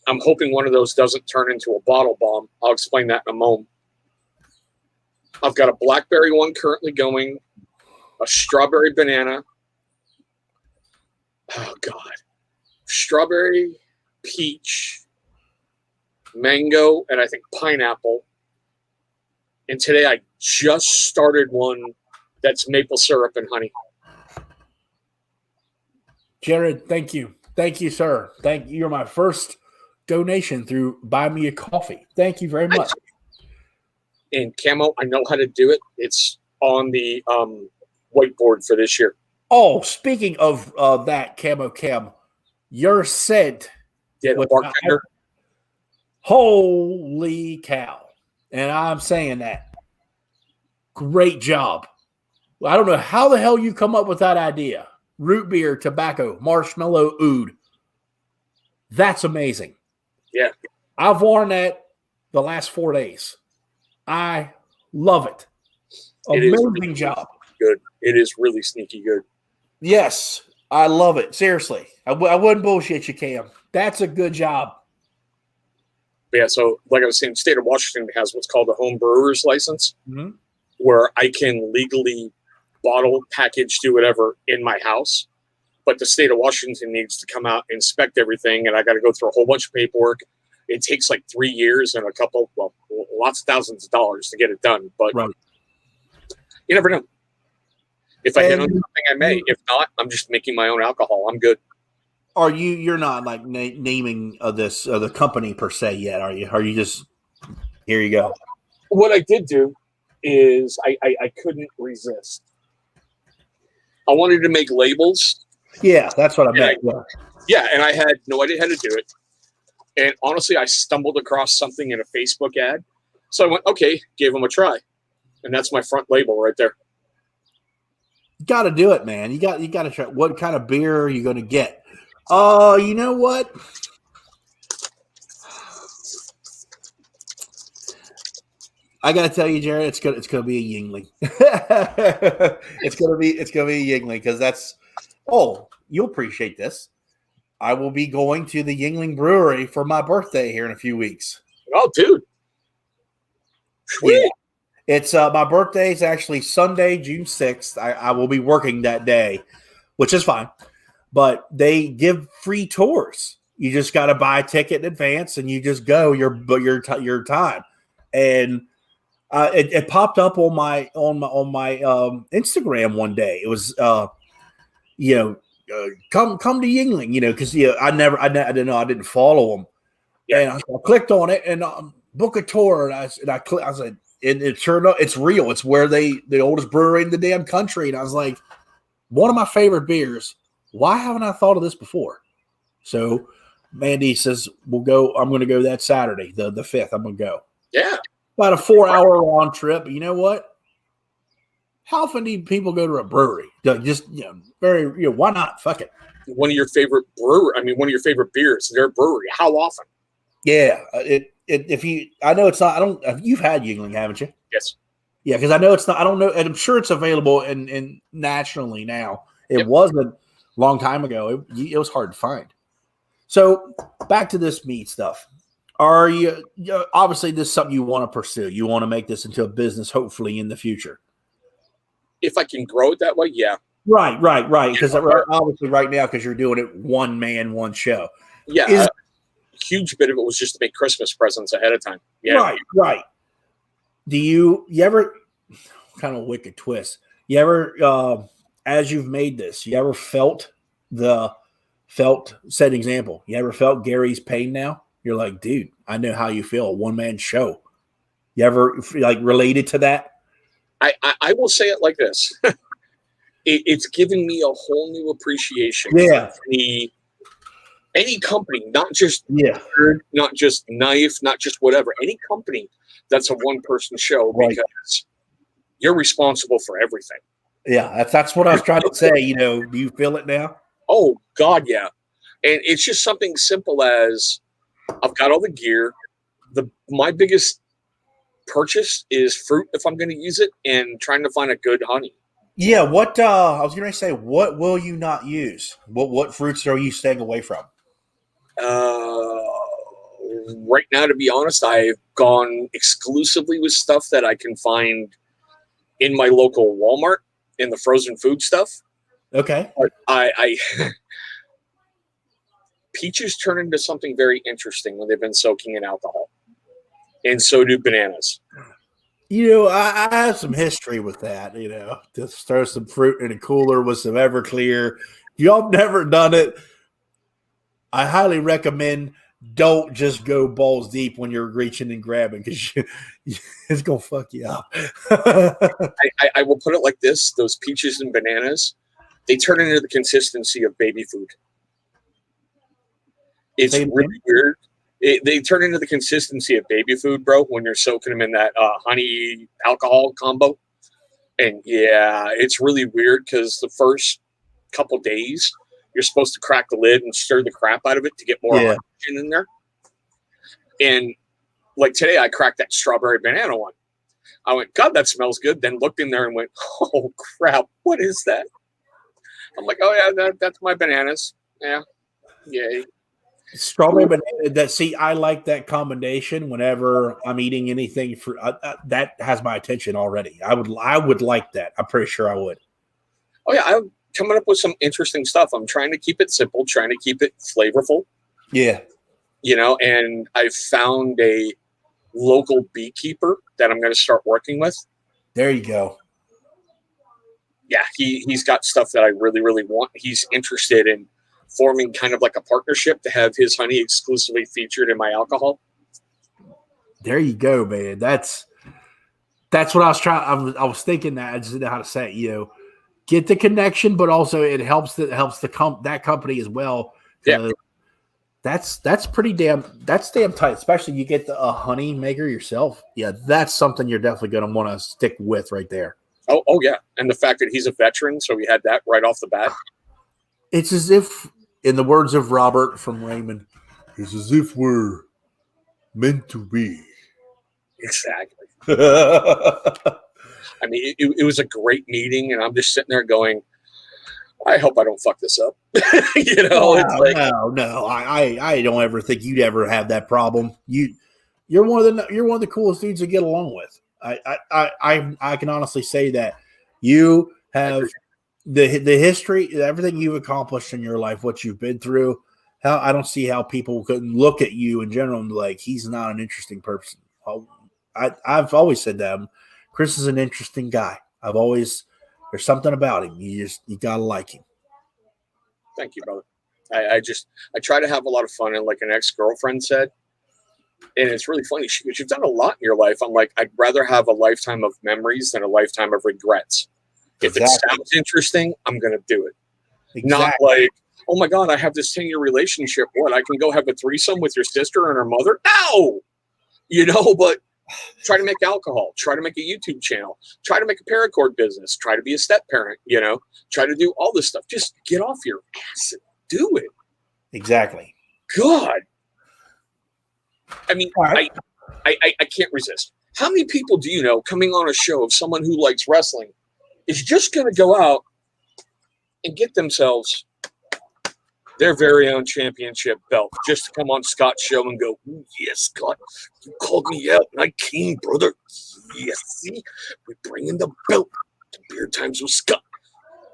I'm hoping one of those doesn't turn into a bottle bomb. I'll explain that in a moment. I've got a blackberry one currently going, a strawberry banana. Oh, God. Strawberry, peach, mango, and I think pineapple. And today I just started one that's maple syrup and honey. Jared, thank you. Thank you, sir. Thank you. You're my first donation through Buy Me a Coffee. Thank you very much. And camo, I know how to do it. It's on the whiteboard for this year. Oh, speaking of that camo cam, your scent. Yeah, the bartender. Holy cow. And I'm saying that. Great job. I don't know how the hell you come up with that idea. Root beer, tobacco, marshmallow, oud. That's amazing. Yeah. I've worn that the last 4 days. I love it. Amazing really job. Good. It is really sneaky good. Yes, I love it. Seriously. I wouldn't bullshit you, Cam. That's a good job. Yeah, so like I was saying, the state of Washington has what's called a home brewer's license, where I can legally bottle, package, do whatever in my house. But the state of Washington needs to come out, inspect everything, and I got to go through a whole bunch of paperwork. It takes like 3 years and lots of thousands of dollars to get it done. But you never know. If I hit on something, I may. If not, I'm just making my own alcohol. I'm good. Are you're not like naming the company per se yet, are you? Are you just, here you go? What I did do is I couldn't resist. I wanted to make labels. Yeah, that's what I meant. Yeah, and I had no idea how to do it. And honestly, I stumbled across something in a Facebook ad. So I went, okay, gave them a try. And that's my front label right there. You got to do it, man. You got to try. What kind of beer are you going to get? Oh, you know what? I got to tell you, Jared, it's going to be a Yuengling. It's going to be a Yuengling because that's. Oh, you'll appreciate this. I will be going to the Yuengling Brewery for my birthday here in a few weeks. Oh, dude. Sweet. Yeah. It's my birthday is actually Sunday, June 6th. I will be working that day, which is fine. But they give free tours You just got to buy a ticket in advance, and you just go your time. And it popped up on my Instagram one day. It was come to Yingling, because I didn't follow them, and I clicked on it and book a tour, and I was like, and it turned out it's real. It's where the oldest brewery in the damn country, and I was like, one of my favorite beers. Why haven't I thought of this before? So Mandy says we'll go. I'm going to go that Saturday, the 5th. I'm going to go. Yeah, about a 4-hour round trip. But you know what? How often do people go to a brewery? Just why not? Fuck it. One of your favorite one of your favorite beers. Their brewery. How often? Yeah, I know it's not. I don't. You've had Yuengling, haven't you? Yes. Yeah, because I know it's not. I don't know, and I'm sure it's available in nationally now. It wasn't a long time ago. It was hard to find. So back to this meat stuff. Are you obviously this is something you want to pursue? You want to make this into a business, hopefully in the future. If I can grow it that way, yeah. Right. Because obviously right now, because you're doing it one man, one show. Yeah, a huge bit of it was just to make Christmas presents ahead of time. Yeah. Right. Do you ever kind of wicked twist? You ever, as you've made this, you ever set example? You ever felt Gary's pain now? You're like, dude, I know how you feel. One man show. You ever related to that? I will say it like this. It's given me a whole new appreciation. Yeah. For any company, not just not just knife, not just whatever. Any company that's a one-person show, because you're responsible for everything. Yeah, that's what I was trying to say. Do you feel it now? Oh God, yeah. And it's just something simple as I've got all the gear. My biggest purchase is fruit if I'm going to use it, and trying to find a good honey. Yeah, what I was going to say, what will you not use? What fruits are you staying away from? Right now, to be honest, I've gone exclusively with stuff that I can find in my local Walmart in the frozen food stuff. Okay. But peaches turn into something very interesting when they've been soaking in alcohol. And so do bananas. I have some history with that, just throw some fruit in a cooler with some Everclear. If y'all never done it, I highly recommend don't just go balls deep when you're reaching and grabbing, because it's going to fuck you up. I will put it like this. Those peaches and bananas, they turn into the consistency of baby food. It's really weird. They turn into the consistency of baby food, bro, when you're soaking them in that honey alcohol combo. And yeah, it's really weird because the first couple days you're supposed to crack the lid and stir the crap out of it to get more oxygen in there. And like today, I cracked that strawberry banana one. I went, God, that smells good. Then looked in there and went, oh crap, what is that? I'm like, oh yeah, that's my bananas. Yeah, yay. Strawberry banana. I like that combination. Whenever I'm eating anything that has my attention already. I would like that. I'm pretty sure I would. Oh yeah, I'm coming up with some interesting stuff. I'm trying to keep it simple, trying to keep it flavorful. Yeah, and I found a local beekeeper that I'm going to start working with. There you go. Yeah, he's got stuff that I really, really want. He's interested in forming kind of like a partnership to have his honey exclusively featured in my alcohol. There you go, man. That's what I was trying. I was thinking that I just didn't know how to say it. Get the connection, but also it helps that company as well. Yeah, that's pretty damn tight. Especially you get a honey maker yourself. Yeah, that's something you're definitely going to want to stick with right there. Oh yeah, and the fact that he's a veteran, so we had that right off the bat. It's as if, in the words of Robert from Raymond, it's as if we're meant to be. Exactly. I mean, it was a great meeting, and I'm just sitting there going, I hope I don't fuck this up. It's like, no. I don't ever think you'd ever have that problem. You're one of the coolest dudes to get along with. I can honestly say that you have the history, everything you've accomplished in your life, what you've been through, I don't see how people couldn't look at you in general and be like, he's not an interesting person. Well, I've always said that Chris is an interesting guy. There's something about him. You gotta like him. Thank you, brother. I try to have a lot of fun, and like an ex-girlfriend said, and it's really funny. She goes, "You've done a lot in your life." I'm like, I'd rather have a lifetime of memories than a lifetime of regrets. If it sounds interesting, I'm going to do it. Exactly. Not like, oh my God, I have this 10-year relationship. What, I can go have a threesome with your sister and her mother? No! But try to make alcohol, try to make a YouTube channel, try to make a paracord business, try to be a step parent, try to do all this stuff. Just get off your ass and do it. Exactly. God. I mean, right. I can't resist. How many people do you know coming on a show of someone who likes wrestling is just going to go out and get themselves their very own championship belt just to come on Scott's show and go, "Ooh, yes, Scott, you called me out and I came, brother. Yes, see, we're bringing the belt to Beard Times with Scott.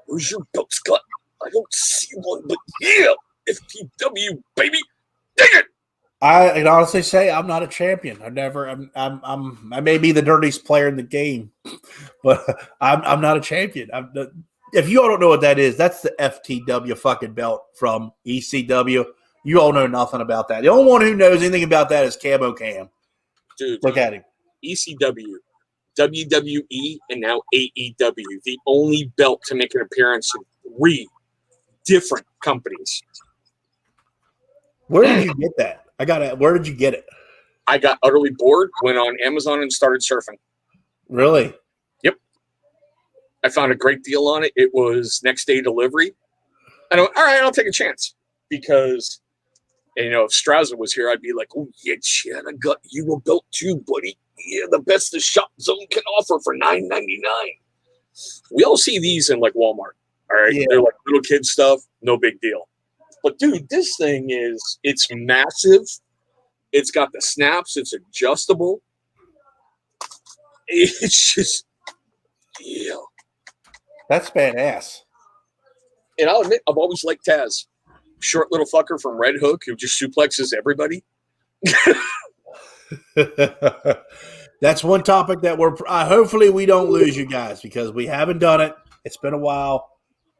Where's your belt, Scott? I don't see one, but yeah, FTW, baby, dig it." I can honestly say I'm not a champion. I may be the dirtiest player in the game, but I'm not a champion. If you all don't know what that is, that's the FTW fucking belt from ECW. You all know nothing about that. The only one who knows anything about that is Camo Cam. Dude, look at him. ECW, WWE, and now AEW. The only belt to make an appearance in 3 different companies. Where did you get that? Where did you get it? I got utterly bored, went on Amazon and started surfing. Really? Yep. I found a great deal on it. It was next day delivery. I know, all right, I'll take a chance. Because, if Strazza was here, I'd be like, "Oh, yeah, Chad, I got you a belt too, buddy. Yeah, the best the Shop Zone can offer for $9.99. We all see these in, like, Walmart. All right? Yeah. They're like little kid stuff. No big deal. But, dude, this thing it's massive. It's got the snaps. It's adjustable. It's just, yeah. That's badass. And I'll admit, I've always liked Taz. Short little fucker from Red Hook who just suplexes everybody. That's one topic that hopefully we don't lose you guys because we haven't done it. It's been a while.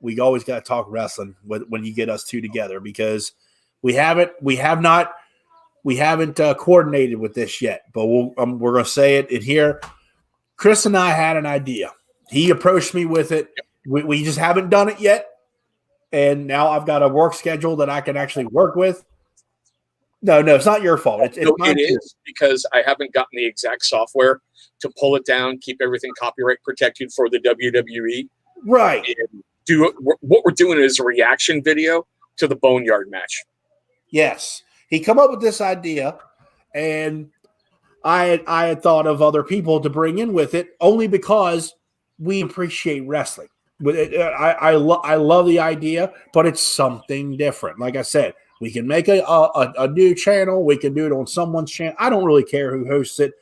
We always got to talk wrestling when you get us two together because we haven't coordinated with this yet. But we're going to say it in here. Chris and I had an idea. He approached me with it. We just haven't done it yet. And now I've got a work schedule that I can actually work with. No, it's not your fault. It is because I haven't gotten the exact software to pull it down, keep everything copyright protected for the WWE. Right. And what we're doing is a reaction video to the Boneyard match. Yes. He come up with this idea, and I had thought of other people to bring in with it only because we appreciate wrestling. I love the idea, but it's something different. Like I said, we can make a new channel. We can do it on someone's channel. I don't really care who hosts it.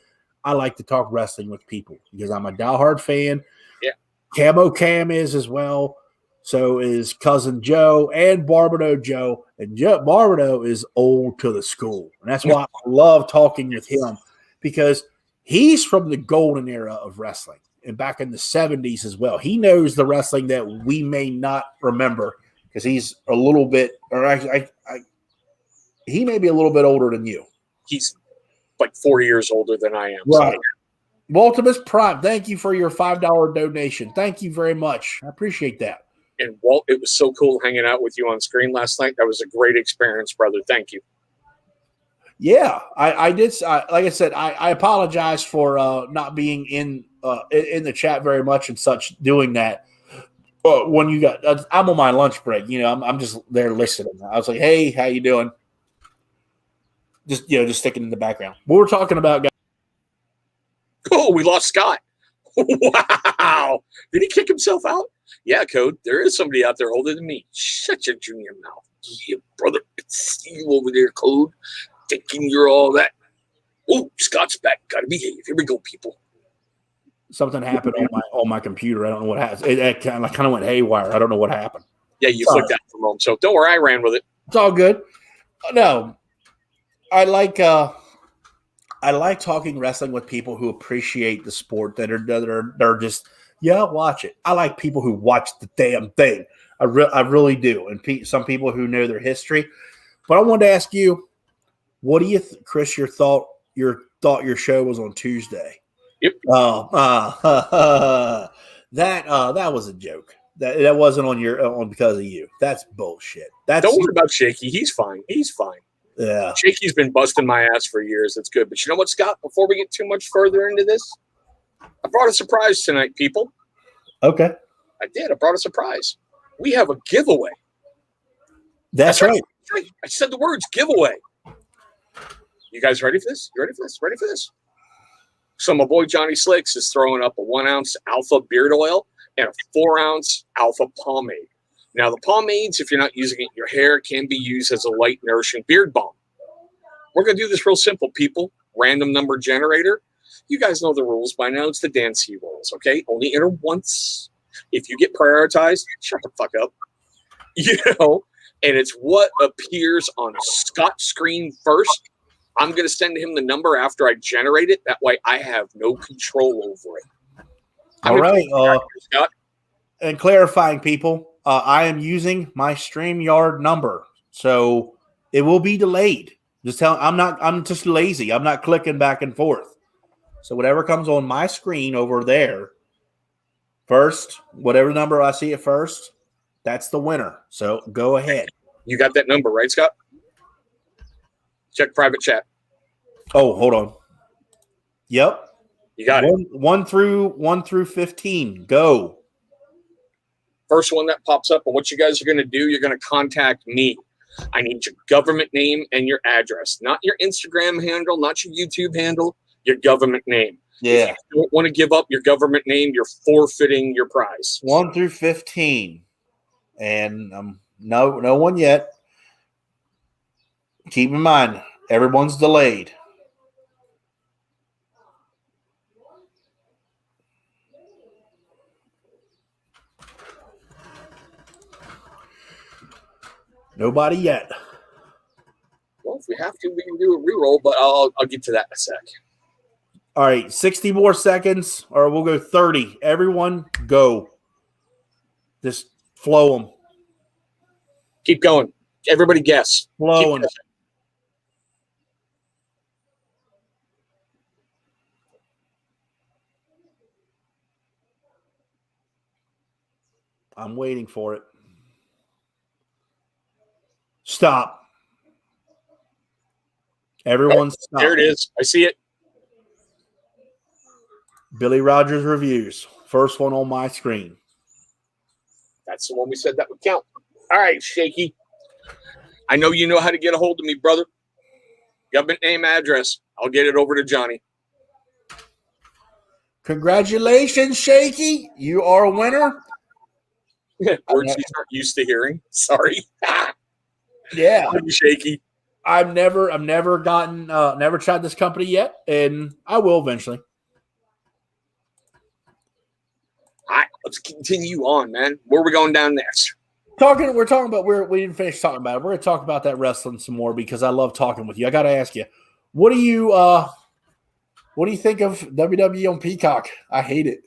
I like to talk wrestling with people because I'm a diehard fan. Yeah. Camo Cam is as well. So is Cousin Joe and Barbado Joe. And Barbado is old to the school. And that's why I love talking with him because he's from the golden era of wrestling and back in the 70s as well. He knows the wrestling that we may not remember because he's a little bit, or actually, he may be a little bit older than you. He's like 4 years older than I am. Right. So. Multimus Prime, thank you for your $5 donation. Thank you very much. I appreciate that. And Walt, it was so cool hanging out with you on screen last night. That was a great experience, brother. Thank you. Yeah, I did. Like I said, I apologize for not being in the chat very much and such doing that. When you got, I'm on my lunch break. I'm just there listening. I was like, "Hey, how you doing?" Just sticking in the background. What we're talking about, guys. Oh, we lost Scott. Wow! Did he kick himself out? Yeah, Code. There is somebody out there older than me. Shut your junior mouth. Yeah, brother. It's you over there, Code. Thinking you're all that. Oh, Scott's back. Gotta behave. Here we go, people. Something happened on my computer. I don't know what happened. It kind of went haywire. I don't know what happened. Yeah, you flicked out for a moment. So don't worry, I ran with it. It's all good. No, I like talking wrestling with people who appreciate the sport they're just watch it. I like people who watch the damn thing. I really do, and some people who know their history. But I wanted to ask you, what do you, Chris? Your thought your show was on Tuesday. Yep. That was a joke. That wasn't on because of you. That's bullshit. Don't worry about Shaky. He's fine. He's fine. Yeah. Shaky's been busting my ass for years. That's good. But you know what, Scott? Before we get too much further into this, I brought a surprise tonight, people. Okay. I did. I brought a surprise. We have a giveaway. That's right. I said the words giveaway. You guys ready for this? You ready for this? Ready for this? So my boy Johnny Slicks is throwing up a 1 ounce alpha beard oil and a 4 ounce alpha pomade. Now the pomades, if you're not using it in your hair, can be used as a light nourishing beard balm. We're going to do this real simple, people. Random number generator. You guys know the rules by now. It's the Dancy rules, okay? Only enter once. If you get prioritized, shut the fuck up. You know, and it's what appears on Scott's screen first. I'm going to send him the number after I generate it. That way I have no control over it. All right. Scott? And clarifying, people, I am using my StreamYard number. So it will be delayed. I'm just lazy. I'm not clicking back and forth. So whatever comes on my screen over there first, whatever number I see it first, that's the winner. So go ahead. You got that number, right, Scott? Check private chat. Oh, hold on. Yep. You got it. 1 through 15. Go. First one that pops up, and what you guys are going to do, you're going to contact me. I need your government name and your address, not your Instagram handle, not your YouTube handle, your government name. Yeah. If you don't want to give up your government name, you're forfeiting your prize. 1 through 15. And no one yet. Keep in mind, everyone's delayed. Nobody yet. Well, if we have to, we can do a reroll, but I'll get to that in a sec. All right, 60 more seconds, or we'll go 30. Everyone, go. Just flow them. Keep going. Everybody guess. Flow them. I'm waiting for it. Stop. Everyone stop. There it is. I see it. Billy Rogers reviews. First one on my screen. That's the one we said that would count. All right, Shaky. I know you know how to get a hold of me, brother. Government name, address. I'll get it over to Johnny. Congratulations, Shaky. You are a winner. Words he's not used to hearing. Sorry. Yeah. Shaky. I've never tried this company yet, and I will eventually. All right, let's continue on, man. Where are we going down next? We're talking about we didn't finish talking about it. We're gonna talk about that wrestling some more because I love talking with you. I gotta ask you, what do you think of WWE on Peacock? I hate it.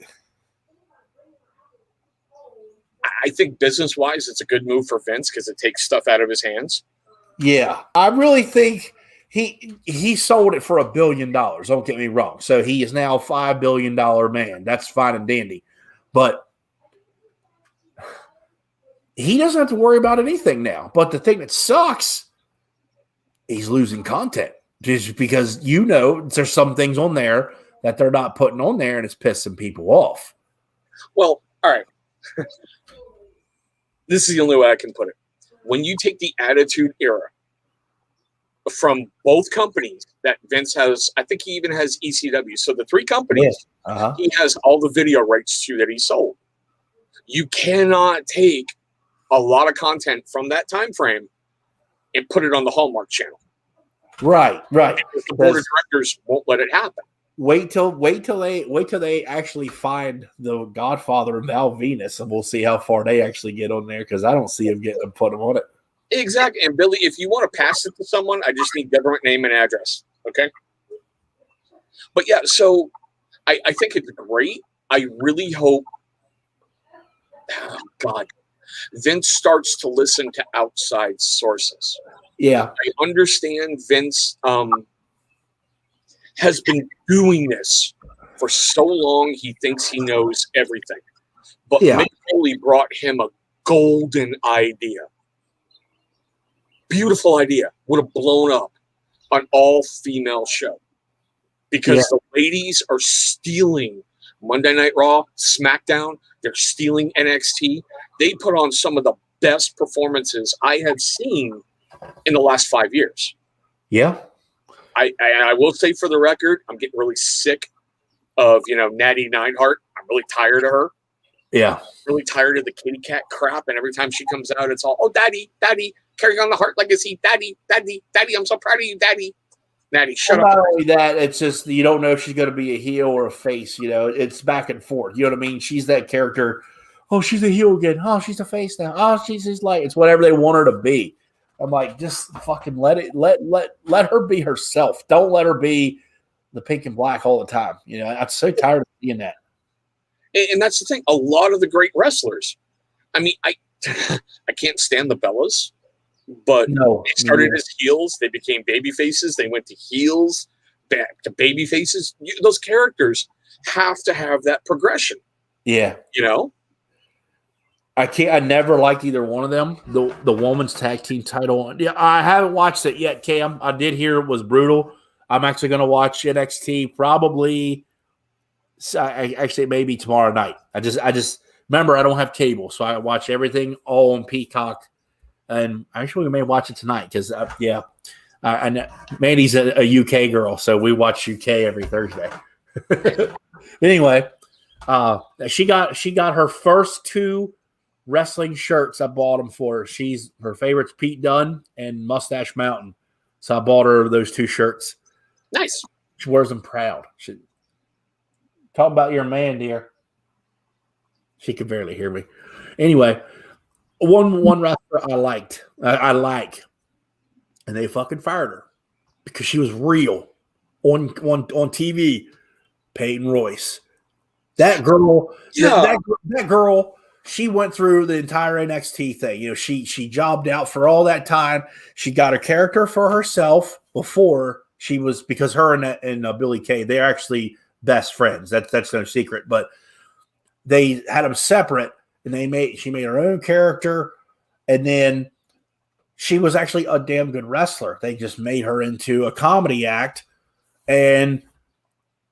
I think business-wise, it's a good move for Vince because it takes stuff out of his hands. Yeah, I really think he sold it for $1 billion. Don't get me wrong. So he is now a $5 billion man. That's fine and dandy, but he doesn't have to worry about anything now. But the thing that sucks, he's losing content just because there's some things on there that they're not putting on there, and it's pissing people off. Well, all right. This is the only way I can put it. When you take the Attitude Era from both companies that Vince has, I think he even has ECW. So the three companies, he has all the video rights to that he sold. You cannot take a lot of content from that time frame and put it on the Hallmark channel. Right. Because the board of directors won't let it happen. Wait till they actually find the Godfather of Val Venus, and we'll see how far they actually get on there. Because I don't see them getting them put them on it. Exactly. And Billy, if you want to pass it to someone, I just need government name and address. Okay. But yeah, so I think it's great. I really hope, oh God, Vince starts to listen to outside sources. Yeah. I understand Vince has been doing this for so long, he thinks he knows everything. But Yeah. Mick Foley brought him a golden idea. Beautiful idea. Would have blown up an all-female show. Because the ladies are stealing Monday Night Raw, SmackDown. They're stealing NXT. They put on some of the best performances I have seen in the last 5 years. Yeah. I will say for the record, I'm getting really sick of, Natty Neidhart. I'm really tired of her. Yeah. Really tired of the kitty cat crap. And every time she comes out, it's all, oh, daddy, carry on the Hart legacy. Daddy, I'm so proud of you, daddy. Natty, shut up. Not only that, it's just you don't know if she's going to be a heel or a face. It's back and forth. You know what I mean? She's that character. Oh, she's a heel again. Oh, she's a face now. Oh, she's his light. It's whatever they want her to be. I'm like, just fucking let her be herself. Don't let her be the pink and black all the time. I'm so tired of seeing that. And that's the thing. A lot of the great wrestlers. I mean, I can't stand the Bellas. But they started as heels. They became baby faces. They went to heels, back to baby faces. Those characters have to have that progression. Yeah. I never liked either one of them. The women's tag team title. Yeah, I haven't watched it yet, Cam. I did hear it was brutal. I'm actually going to watch NXT probably. Actually, maybe tomorrow night. I just remember I don't have cable, so I watch everything all on Peacock. And actually, we may watch it tonight because, and Mandy's a UK girl, so we watch UK every Thursday. Anyway, she got her first 2 wrestling shirts. I bought them for her. Her favorite's Pete Dunne and Mustache Mountain, so I bought her those 2 shirts. Nice. She wears them proud. Talk about your man, dear. She could barely hear me. Anyway. One wrestler I like, and they fucking fired her because she was real on TV. Peyton Royce, that girl, that girl, she went through the entire NXT thing. She jobbed out for all that time. She got a character for herself before she was because her and Billy Kay, they're actually best friends. That's no secret, but they had them separate. And she made her own character, and then she was actually a damn good wrestler. They just made her into a comedy act, and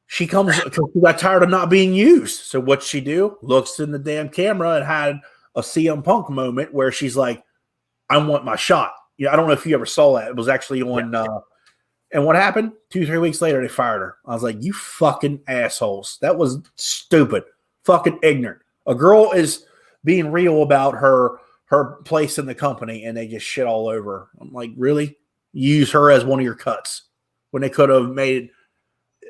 she got tired of not being used. So what'd she do? Looks in the damn camera and had a CM Punk moment where she's like, I want my shot. I don't know if you ever saw that. It was actually on and what happened? 2-3 weeks later, they fired her. I was like, you fucking assholes. That was stupid. Fucking ignorant. A girl is being real about her place in the company, and they just shit all over. I'm like, really? You use her as one of your cuts when they could have made it,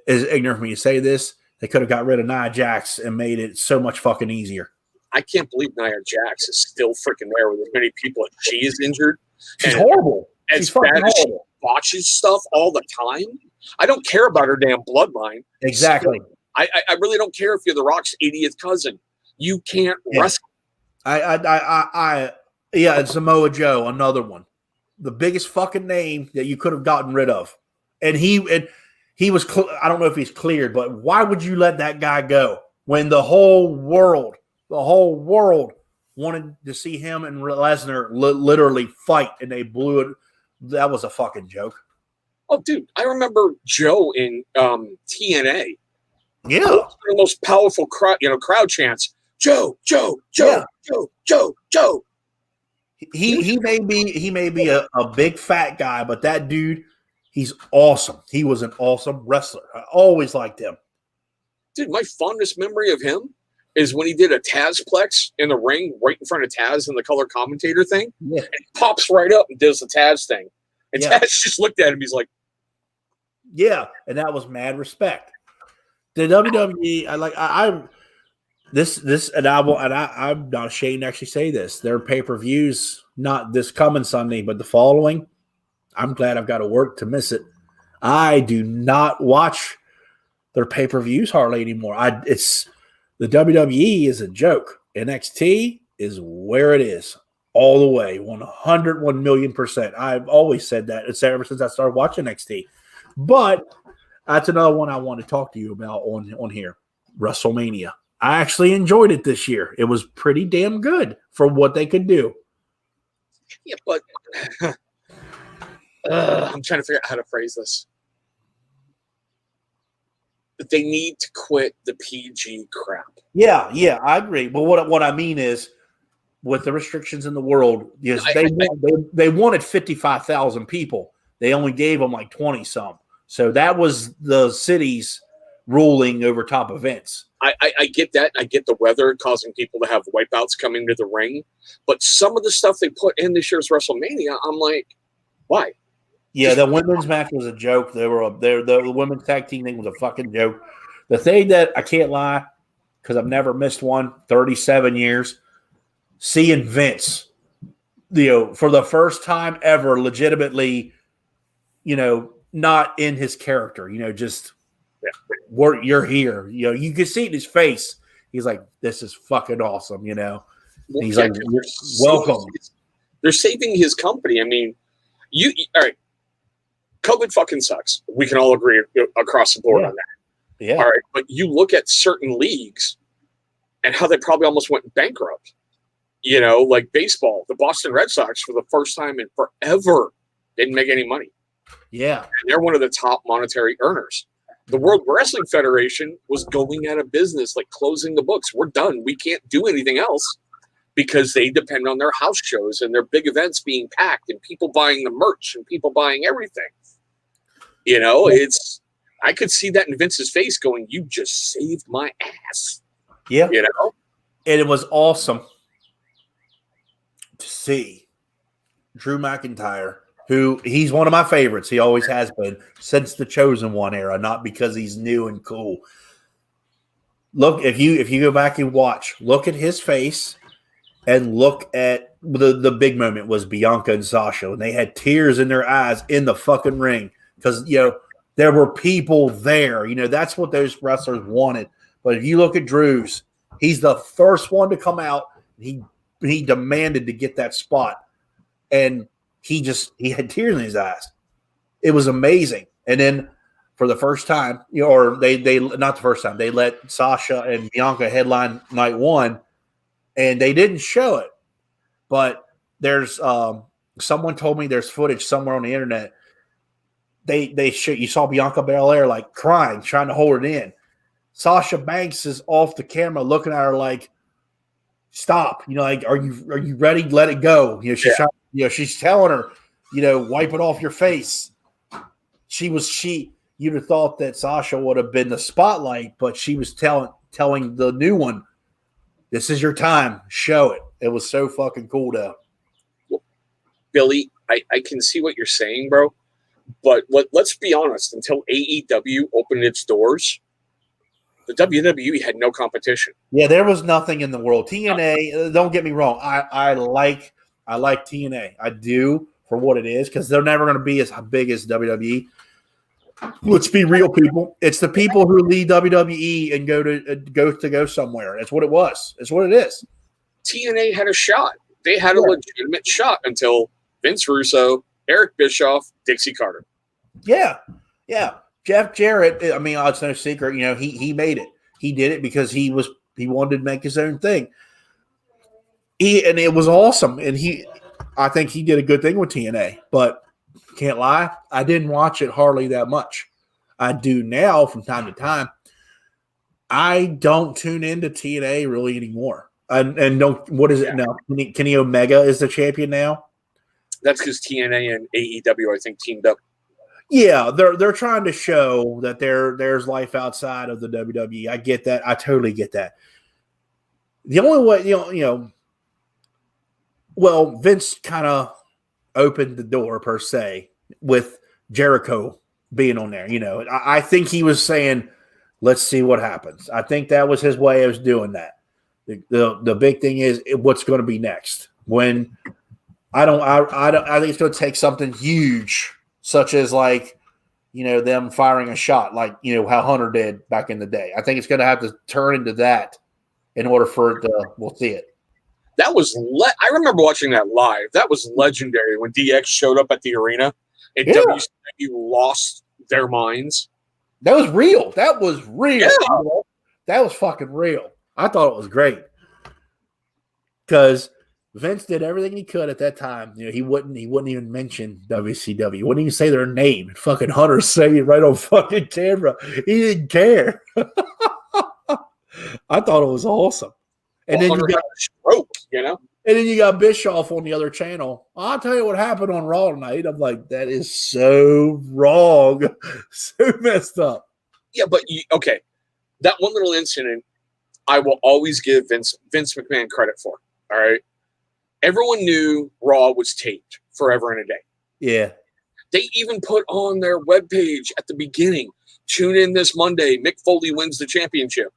as ignorant for me to say this, they could have got rid of Nia Jax and made it so much fucking easier. I can't believe Nia Jax is still freaking there with as many people as she is injured. She's horrible. She's bad as she botches stuff all the time. I don't care about her damn bloodline. Exactly. So I really don't care if you're The Rock's 80th cousin. You can't wrestle. And Samoa Joe, another one. The biggest fucking name that you could have gotten rid of. And he was, I don't know if he's cleared, but why would you let that guy go when the whole world wanted to see him and Lesnar literally fight, and they blew it. That was a fucking joke. Oh, dude, I remember Joe in TNA. Yeah. The most powerful crowd chants. Joe. He may be a big fat guy, but that dude, he's awesome. He was an awesome wrestler. I always liked him. Dude, my fondest memory of him is when he did a Tazplex in the ring right in front of Taz in the color commentator thing. Yeah. And he pops right up and does the Taz thing. And Taz just looked at him. He's like, yeah. And that was mad respect. The WWE, I'm not ashamed to actually say this. Their pay-per-views, not this coming Sunday, but the following. I'm glad I've got to work to miss it. I do not watch their pay-per-views hardly anymore. It's the WWE is a joke. NXT is where it is all the way, 100%. I've always said that. It's ever since I started watching NXT. But that's another one I want to talk to you about on here. WrestleMania. I actually enjoyed it this year. It was pretty damn good for what they could do. Yeah, but I'm trying to figure out how to phrase this. They need to quit the PG crap. Yeah, I agree. But what I mean is, with the restrictions in the world, yes, they wanted 55,000 people. They only gave them like 20 some. So that was the city's ruling over top events. I get that. I get the weather causing people to have wipeouts coming to the ring. But some of the stuff they put in this year's WrestleMania, I'm like, why? Yeah, the women's match was a joke. The women's tag team thing was a fucking joke. The thing that I can't lie, because I've never missed one, 37 years, seeing Vince, for the first time ever, legitimately, not in his character, just you're here. You can see it in his face. He's like, this is fucking awesome, He's like, welcome. They're saving his company. I mean, all right. COVID fucking sucks. We can all agree across the board on that. Yeah. All right. But you look at certain leagues and how they probably almost went bankrupt. Like baseball, the Boston Red Sox, for the first time in forever, didn't make any money. Yeah. And they're one of the top monetary earners. The World Wrestling Federation was going out of business, like closing the books. We're done. We can't do anything else because they depend on their house shows and their big events being packed and people buying the merch and people buying everything. I could see that in Vince's face going, you just saved my ass. Yeah. And it was awesome to see Drew McIntyre, who he's one of my favorites. He always has been since the Chosen One era, not because he's new and cool. Look, if you go back and watch, look at his face and look at the big moment was Bianca and Sasha, and they had tears in their eyes in the fucking ring. Because, there were people there. That's what those wrestlers wanted. But if you look at Drew's, he's the first one to come out. He demanded to get that spot. And he had tears in his eyes. It was amazing. And then for the first time, or they not the first time, they let Sasha and Bianca headline night one, and they didn't show it. But there's someone told me there's footage somewhere on the internet. You saw Bianca Belair like crying, trying to hold it in. Sasha Banks is off the camera looking at her like, stop. Like, are you ready? Let it go. She's trying, she's telling her, wipe it off your face. You'd have thought that Sasha would have been the spotlight, but she was telling the new one, this is your time. Show it. It was so fucking cool though. Well, Billy, I can see what you're saying, bro. But let's be honest, until AEW opened its doors, the WWE had no competition. Yeah, there was nothing in the world. TNA, don't get me wrong, I like TNA. I do for what it is, because they're never going to be as big as WWE. Let's be real, people. It's the people who leave WWE and go somewhere. That's what it was. It's what it is. TNA had a shot. They had a legitimate shot until Vince Russo, Eric Bischoff, Dixie Carter. Yeah. Jeff Jarrett, I mean, it's no secret, he made it. He did it because he wanted to make his own thing. And it was awesome. And I think he did a good thing with TNA. But can't lie, I didn't watch it hardly that much. I do now from time to time. I don't tune into TNA really anymore. And don't, what is it now? Kenny Omega is the champion now? That's because TNA and AEW, I think, teamed up. Yeah, they're trying to show that there's life outside of the WWE. I get that. I totally get that. The only way, well, Vince kind of opened the door per se with Jericho being on there. I think he was saying, let's see what happens. I think that was his way of doing that. The big thing is what's going to be next. When I think it's going to take something huge, such as like, them firing a shot, like, how Hunter did back in the day. I think it's going to have to turn into that in order for it to, we'll see it. That was I remember watching that live. That was legendary when DX showed up at the arena and WCW lost their minds. That was real. That was real. Yeah. That was fucking real. I thought it was great because Vince did everything he could at that time. He wouldn't even mention WCW. He wouldn't even say their name. And fucking Hunter saying it right on fucking camera. He didn't care. I thought it was awesome. And then Hunter had a stroke, And then you got Bischoff on the other channel. I'll tell you what happened on Raw tonight. I'm like, that is so wrong, so messed up. Yeah, but okay, that one little incident, I will always give Vince McMahon credit for. All right, everyone knew Raw was taped forever and a day. Yeah, they even put on their webpage at the beginning, tune in this Monday, Mick Foley wins the championship.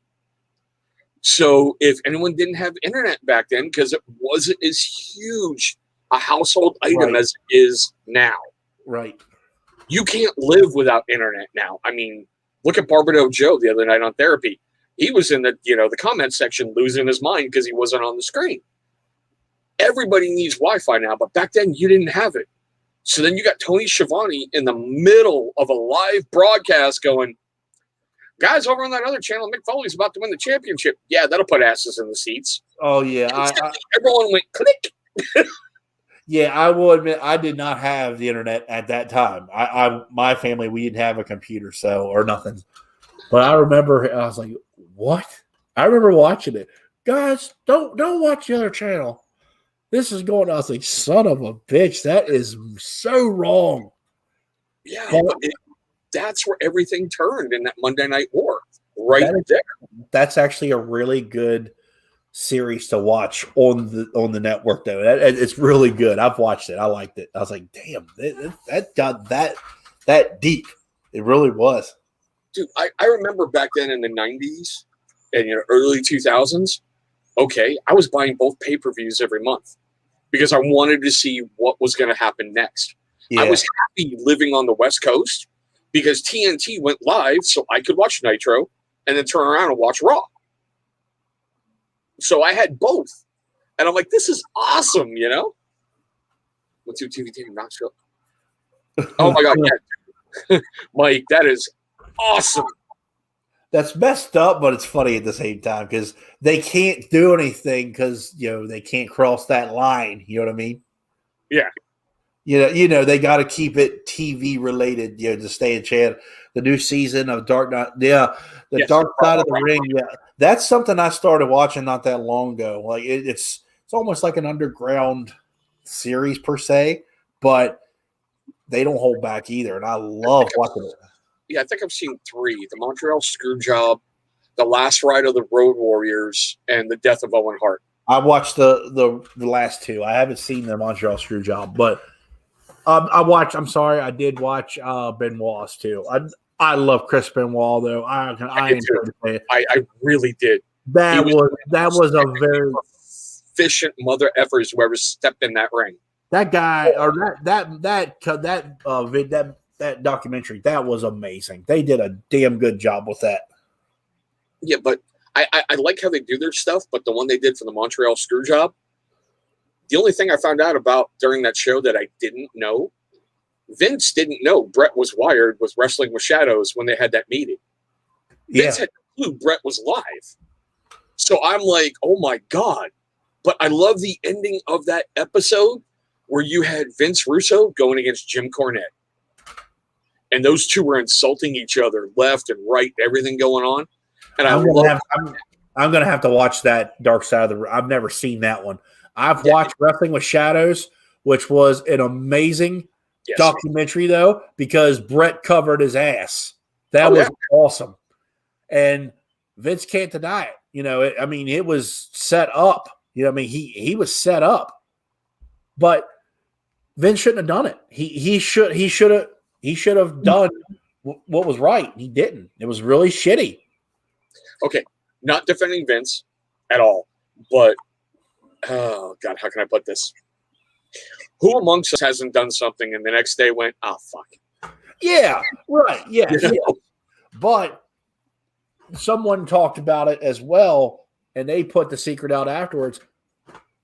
So if anyone didn't have internet back then, because it wasn't as huge a household item as it is now. Right. You can't live without internet now. I mean, look at Barbado Joe the other night on therapy. He was in the comment section losing his mind because he wasn't on the screen. Everybody needs Wi-Fi now, but back then you didn't have it. So then you got Tony Schiavone in the middle of a live broadcast going, guys, over on that other channel, Mick Foley's about to win the championship. Yeah, that'll put asses in the seats. Oh, yeah. Everyone went click. Yeah, I will admit I did not have the internet at that time. My family, we didn't have a computer, or nothing. But I remember, I was like, what? I remember watching it. Guys, don't watch the other channel. This is going on. I was like, son of a bitch, that is so wrong. Yeah, that's where everything turned in that Monday Night War. There. That's actually a really good series to watch on the network, though. It's really good. I've watched it. I liked it. I was like, damn, that got that deep. It really was. Dude, I remember back then in the 90s and early 2000s, okay, I was buying both pay-per-views every month because I wanted to see what was going to happen next. Yeah. I was happy living on the West Coast because TNT went live so I could watch Nitro and then turn around and watch Raw. So I had both. And I'm like, this is awesome, What's your TV team? Knoxville. Oh, my God. Yeah. Mike, that is awesome. That's messed up, but it's funny at the same time because they can't do anything because, they can't cross that line. You know what I mean? Yeah. They got to keep it TV related, to stay in chat. The new season of Dark Knight, Dark Side of the Ring, that's something I started watching not that long ago. Like it's almost like an underground series per se, but they don't hold back either, and I love watching it. Yeah, I think I've seen 3: the Montreal Screwjob, the Last Ride of the Road Warriors, and the Death of Owen Hart. I watched the last 2. I haven't seen the Montreal Screwjob, but I did watch Benoit's too. I love Chris Benoit though. I really did. That was a very efficient mother effers whoever stepped in that ring. That guy or that documentary, that was amazing. They did a damn good job with that. Yeah, but I like how they do their stuff, but the one they did for the Montreal Screwjob, the only thing I found out about during that show that I didn't know, Vince didn't know Brett was wired with Wrestling with Shadows when they had that meeting. Vince had no clue Brett was live. So I'm like, oh my God. But I love the ending of that episode where you had Vince Russo going against Jim Cornette. And those two were insulting each other left and right, everything going on. And I'm going to have to watch that Dark Side of the Ring. I've never seen that one. I've watched Wrestling with Shadows, which was an amazing documentary, though, because Brett covered his ass. That was awesome. And Vince can't deny it. It was set up. He was set up. But Vince shouldn't have done it. He should have done what was right. He didn't. It was really shitty. Okay, not defending Vince at all. But oh God, how can I put this? Who amongst us hasn't done something and the next day went, oh fuck? Yeah, right. Yeah, You know? yeah. But someone talked about it as well, and they put the secret out afterwards.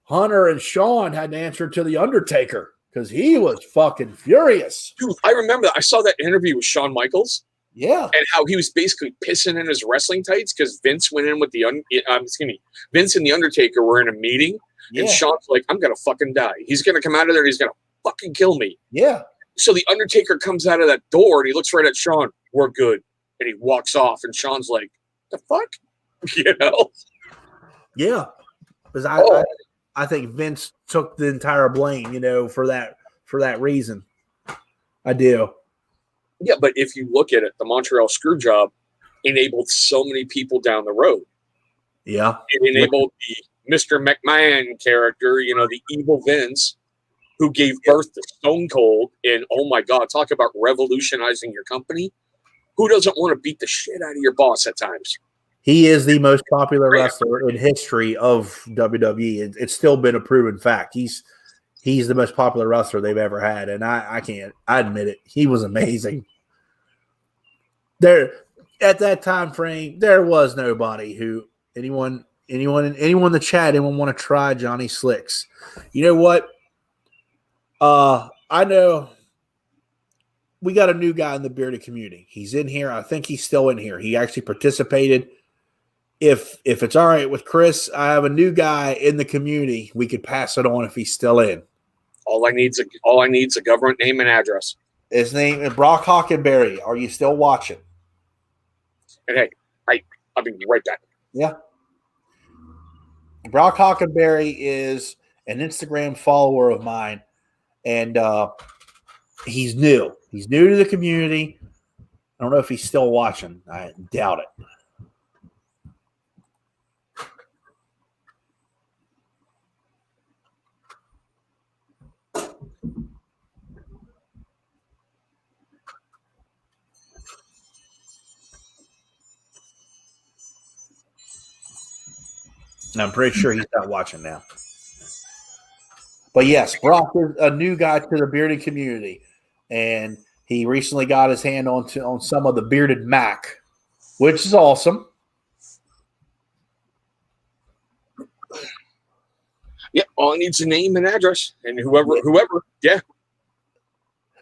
Hunter and Sean had to answer to the Undertaker because he was fucking furious. Dude, I remember that. I saw that interview with Shawn Michaels. Yeah, and how he was basically pissing in his wrestling tights because Vince went in with Vince and the Undertaker were in a meeting, and yeah, Shawn's like, "I'm gonna fucking die. He's gonna come out of there and he's gonna fucking kill me." yeah. So the Undertaker comes out of that door and he looks right at Shawn. We're good, and he walks off, and Shawn's like, "The fuck," you know? Yeah, because I think Vince took the entire blame, for that reason. I do. Yeah, but if you look at it, the Montreal Screwjob enabled so many people down the road. Yeah, It enabled the Mr. McMahon character, the evil Vince, who gave birth to Stone Cold. And oh my God, talk about revolutionizing your company. Who doesn't want to beat the shit out of your boss at times? he is the most popular wrestler in history of WWE. It's still been a proven fact. He's the most popular wrestler they've ever had, and I admit it. He was amazing. There at that time frame, there was nobody who anyone in the chat, anyone want to try Johnny Slicks. You know what? I know we got a new guy in the bearded community. He's in here. I think he's still in here. He actually participated. If it's all right with Chris, I have a new guy in the community. We could pass it on if he's still in. All I need's a government name and address. His name is Brock Hockenberry. Are you still watching? And hey, I'll be right back. Yeah. Brock Hockenberry is an Instagram follower of mine, and he's new. He's new to the community. I don't know if he's still watching. I doubt it. And I'm pretty sure he's not watching now. But yes, Brock is a new guy to the bearded community, and he recently got his hand on some of the bearded Mac, which is awesome. Yeah, all I need's a name and address, and whoever, yeah.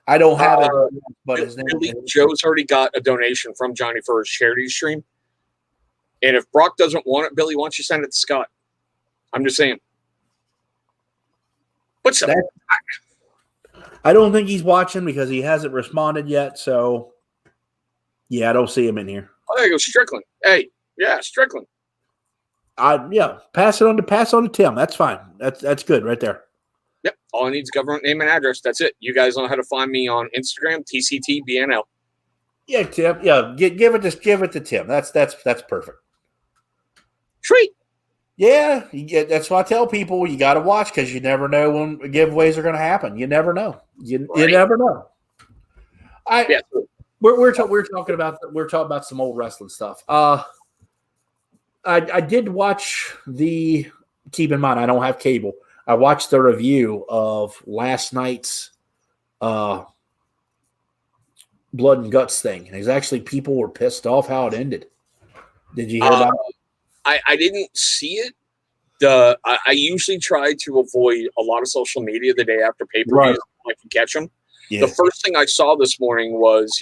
I don't have it, but his name. Joe's already got a donation from Johnny for his charity stream. And if Brock doesn't want it, Billy, why don't you send it to Scott? I'm just saying. What's up? I don't think he's watching because he hasn't responded yet. So, yeah, I don't see him in here. Oh, there you go, Strickland. Hey, yeah, Strickland. Pass on to Tim. That's fine. That's good right there. Yep. All I need is government name and address. That's it. You guys know how to find me on Instagram, TCTBNL. Yeah, Tim. Yeah, give it to Tim. That's perfect. Sweet. Yeah, that's why I tell people you got to watch because you never know when giveaways are going to happen. You never know. You never know. We're talking about some old wrestling stuff. I did watch the. Keep in mind, I don't have cable. I watched the review of last night's Blood and Guts thing, and actually people were pissed off how it ended. Did you hear about it? I didn't see it. I usually try to avoid a lot of social media the day after pay-per-view. Right. I can catch them. Yeah. The first thing I saw this morning was,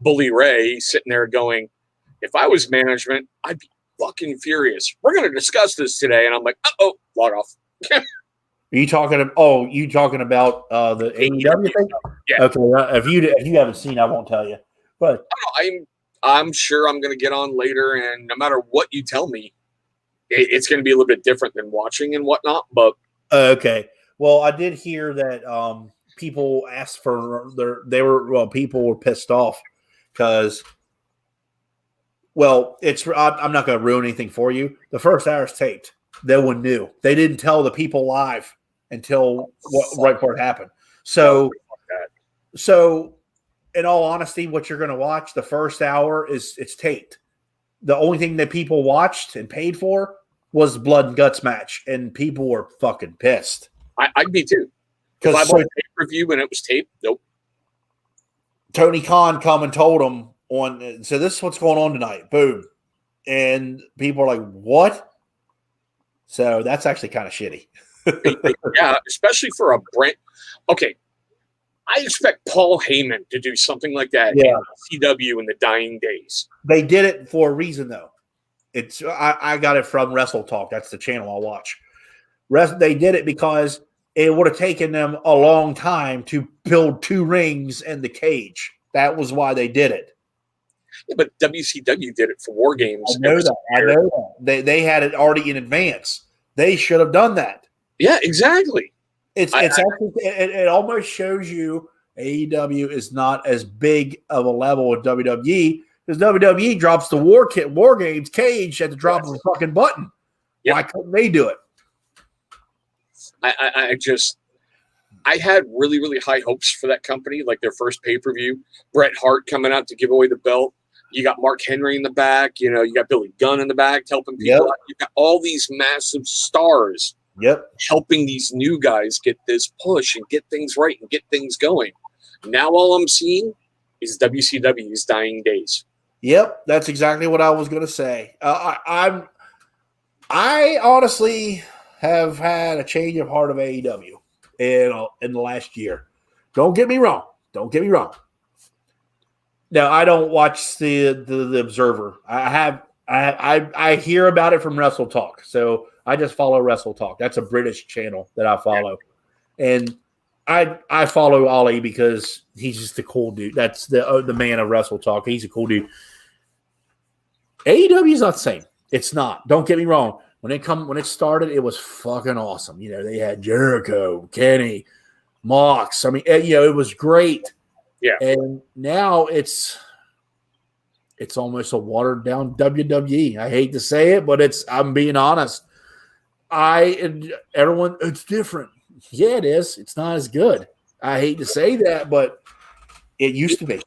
Bully Ray sitting there going, if I was management, I'd be fucking furious. We're going to discuss this today. And I'm like, log off. Are you talking about the AEW thing? Yeah. Okay. If you haven't seen, I won't tell you. But I'm sure I'm going to get on later, and no matter what you tell me, it's going to be a little bit different than watching and whatnot. But okay. Well, I did hear that people asked for people were pissed off because. Well, I'm not going to ruin anything for you. The first hour is taped. No one knew. They didn't tell the people live until right before it happened. So, in all honesty, what you're going to watch the first hour it's taped. The only thing that people watched and paid for was the blood and guts match, and people were fucking pissed. I'd be too. If I bought a pay-per-view and it was taped, nope. Tony Khan come and told him so this is what's going on tonight. Boom. And people are like, what? So that's actually kind of shitty. Yeah, especially for a brand. Okay. I expect Paul Heyman to do something like that in CW in the dying days. They did it for a reason, though. I got it from Wrestle Talk. That's the channel I watch. They did it because it would have taken them a long time to build 2 rings and the cage. That was why they did it. Yeah, but WCW did it for War Games. I know that. They had it already in advance. They should have done that. Yeah, exactly. It almost shows you AEW is not as big of a level as WWE, because WWE drops the War Games cage at the drop of a fucking button. Yep. Why couldn't they do it? I had really, really high hopes for that company, like their first pay-per-view. Bret Hart coming out to give away the belt. You got Mark Henry in the back. You know, you got Billy Gunn in the back helping people out. You got all these massive stars helping these new guys get this push and get things right and get things going. Now all I'm seeing is WCW's dying days. Yep, that's exactly what I was going to say. I honestly have had a change of heart of AEW in the last year. Don't get me wrong. Now, I don't watch the Observer. I hear about it from Wrestle Talk, so I just follow Wrestle Talk. That's a British channel that I follow, and I follow Ollie because he's just a cool dude. That's the man of Wrestle Talk. He's a cool dude. AEW is not the same. It's not. Don't get me wrong. When it started, it was fucking awesome. You know, they had Jericho, Kenny, Mox. I mean, you know, it was great. Yeah. And now it's almost a watered down WWE. I hate to say it, but I'm being honest. It's different. Yeah, it is. It's not as good. I hate to say that, but it used to be.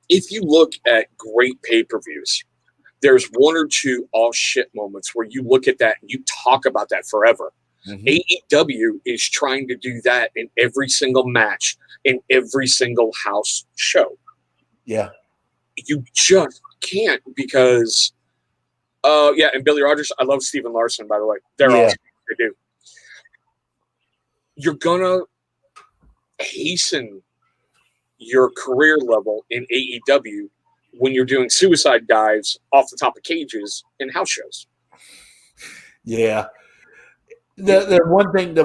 If you look at great pay-per-views, there's 1 or 2 all shit moments where you look at that and you talk about that forever. Mm-hmm. AEW is trying to do that in every single match, in every single house show. Yeah. You just can't because, and Billy Rogers, I love Steven Larson, by the way. They're awesome. They do. You're going to hasten your career level in AEW when you're doing suicide dives off the top of cages in house shows. Yeah. The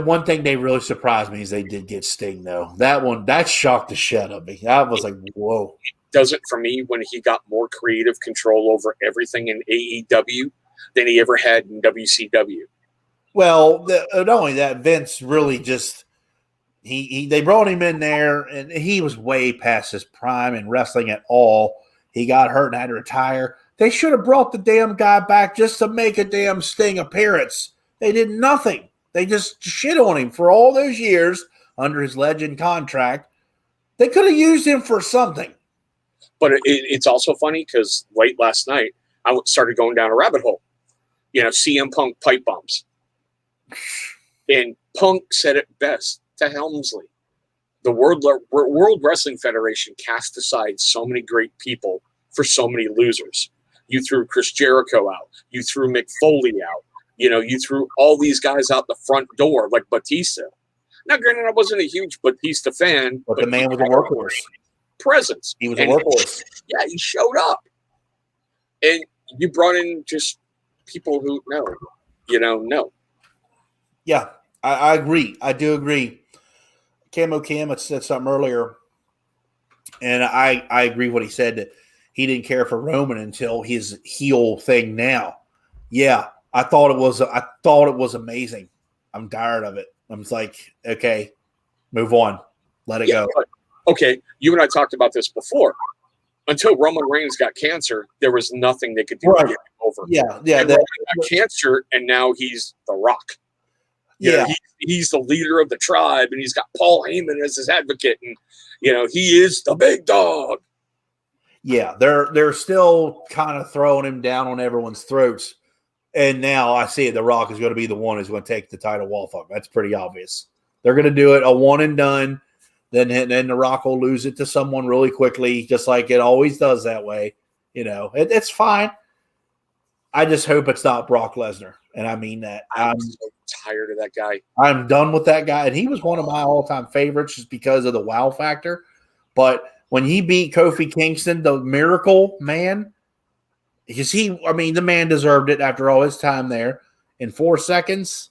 one thing they really surprised me is they did get Sting, though. That shocked the shit out of me. I was like, whoa. It does it for me when he got more creative control over everything in AEW than he ever had in WCW. Well, not only that, Vince really just they brought him in there, and he was way past his prime in wrestling at all. He got hurt and had to retire. They should have brought the damn guy back just to make a damn Sting appearance. They did nothing. They just shit on him for all those years under his legend contract. They could have used him for something. But it's also funny because late last night, I started going down a rabbit hole. You know, CM Punk pipe bombs. And Punk said it best to Helmsley. The World Wrestling Federation cast aside so many great people for so many losers. You threw Chris Jericho out. You threw Mick Foley out. You know, you threw all these guys out the front door like Batista. Now, granted, I wasn't a huge Batista fan. But the man was a workhorse. Presence. He was a workhorse. Yeah, he showed up. And you brought in just people who know. Yeah, I agree. I do agree. Camo Cam had said something earlier, and I agree what he said, that he didn't care for Roman until his heel thing now. Yeah, I thought it was amazing. I'm tired of it. I'm just like, okay, move on. Let it go. Okay, you and I talked about this before. Until Roman Reigns got cancer, there was nothing they could do to get him over. Yeah. And Roman got cancer, and now he's The Rock. You know, he's the leader of the tribe, and he's got Paul Heyman as his advocate, and he is the big dog. Yeah, they're still kind of throwing him down on everyone's throats, And now I see it. The Rock is going to be the one who's going to take the title off of him. That's pretty obvious. They're going to do it a one and done. Then the Rock will lose it to someone really quickly, just like it always does that way. It's fine. I just hope it's not Brock Lesnar. And I mean that. I'm so tired of that guy. I'm done with that guy. And he was one of my all-time favorites just because of the wow factor. But when he beat Kofi Kingston, the Miracle Man, because the man deserved it after all his time there. In 4 seconds,